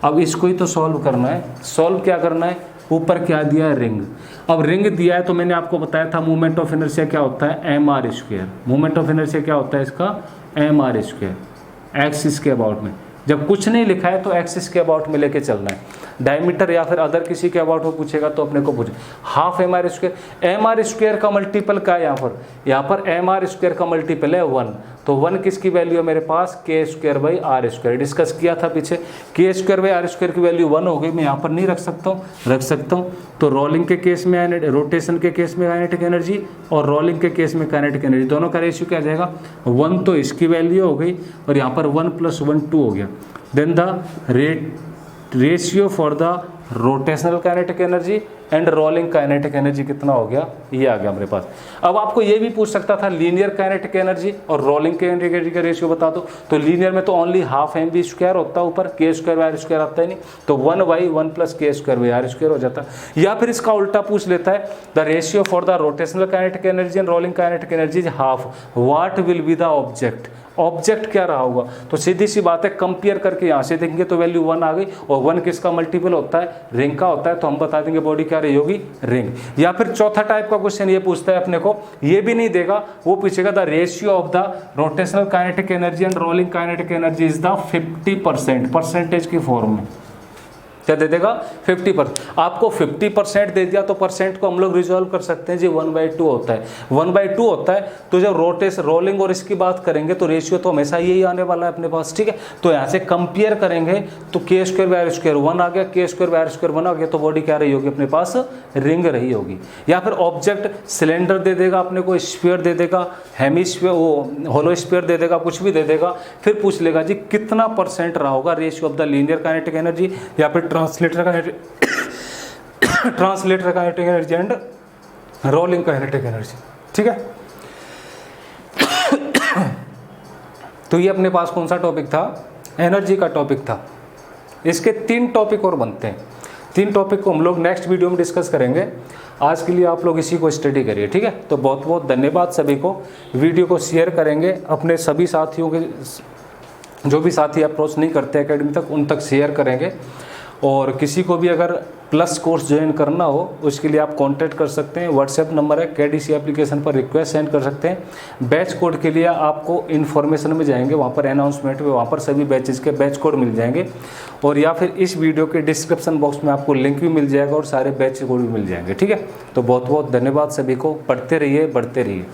अब इसको ही तो सॉल्व करना है। सॉल्व क्या करना है? ऊपर क्या दिया है? रिंग। अब रिंग दिया है तो मैंने आपको बताया था मूवमेंट ऑफ इनर्शिया क्या होता है? M R square. Movement of inertia क्या होता है इसका? M R square. एक्सिस के अबाउट में, जब कुछ नहीं लिखा है तो एक्सिस के अबाउट में लेके चलना है। डायमीटर या फिर अदर किसी के अबाउट में पूछेगा तो अपने को पूछे half M R square. M R square का मल्टीपल क्या है यहाँ पर एम आर स्क्वायर का मल्टीपल है 1। तो 1 किसकी वैल्यू है मेरे पास? K square by are square. Discuss किया था पीछे, K square by are square की वैल्यू 1 हो गई। मैं यहाँ पर नहीं रख सकता हूँ, रख सकता हूँ। तो रोलिंग के केस में रोटेशन के केस में काइनेटिक एनर्जी और रोलिंग के केस में काइनेटिक एनर्जी, दोनों का रेशियो क्या आ जाएगा? 1 तो इसकी वैल्यू हो गई और यहाँ पर 1 + 1 2 हो गया। Then the ratio for the rotational kinetic energy and rolling kinetic energy कितना हो गया? ये आ गया मेरे पास। अब आपको ये भी पूछ सकता था लीनियर काइनेटिक एनर्जी और रोलिंग काइनेटिक एनर्जी का रेशियो बता दो। तो लीनियर में तो only half M we square होता है, ऊपर के स्क्वायर बाई आर स्क्वायर आता है नहीं, तो 1/1 plus K square by are square हो जाता है। या फिर इसका उल्टा पूछ लेता है the ratio for the rotational kinetic energy and rolling kinetic energy is half, what will be the object? Object क्या रहा होगा? तो सीधी सी बात है, कंपेयर करके यहाँ से देखेंगे तो वैल्यू 1 आ गई, और 1 किसका मल्टीपल होता है? रिंग का होता है। तो हम बता देंगे बॉडी क्या रही होगी? रिंग। या फिर चौथा टाइप का क्वेश्चन ये पूछता है अपने को, ये भी नहीं देगा, वो पूछेगा the ratio of the rotational kinetic energy and rolling kinetic energy is the 50%, percentage की फॉर्म में। क्या दे देगा? 50%। आपको 50% दे दिया तो परसेंट को हम लोग रिजॉल्व कर सकते हैं जी, 1/2 होता है। 1/2 होता है तो जब रोलिंग और इसकी बात करेंगे तो रेशियो तो हमेशा यही आने वाला है अपने पास, ठीक है। तो यहाँ से कंपेयर करेंगे तो के स्क्वायर बाई आर स्क्वायर 1 आ गया, के स्क्वायर बाई आर स्क्वायर 1 आ गया, तो बॉडी क्या रही होगी अपने पास? रिंग रही होगी। या फिर ऑब्जेक्ट सिलेंडर दे देगा अपने को, स्फीयर दे देगा, हेमिस्फीयर, वो होलो स्फीयर दे देगा, कुछ भी दे देगा, फिर पूछ लेगा जी कितना परसेंट रहा होगा ratio of the linear kinetic energy या फिर translator kinetic energy and rolling kinetic energy, ठीक है। तो ये अपने पास कौन सा टॉपिक था? एनर्जी का टॉपिक था। इसके 3 टॉपिक और बनते हैं। 3 टॉपिक को हम लोग नेक्स्ट वीडियो में डिस्कस करेंगे। आज के लिए आप लोग इसी को स्टडी करिए, ठीक है। तो बहुत बहुत धन्यवाद सभी को। वीडियो को शेयर करेंगे अपने सभी साथियों के, जो भी साथी अप्रोच नहीं करते एकेडमी तक, उन तक शेयर करेंगे। और किसी को भी अगर प्लस कोर्स ज्वाइन करना हो उसके लिए आप कांटेक्ट कर सकते हैं। व्हाट्सएप नंबर है, केडीसी एप्लीकेशन पर रिक्वेस्ट सेंड कर सकते हैं। बैच कोड के लिए आपको इन्फॉर्मेशन में जाएंगे, वहाँ पर अनाउंसमेंट में, वहाँ पर सभी बैचेस के बैच कोड मिल जाएंगे। और या फिर इस वीडियो के डिस्क्रिप्शन बॉक्स में आपको लिंक भी मिल जाएगा और सारे बैच कोड भी मिल जाएंगे, ठीक है। तो बहुत बहुत धन्यवाद सभी को। पढ़ते रहिए, बढ़ते रहिए।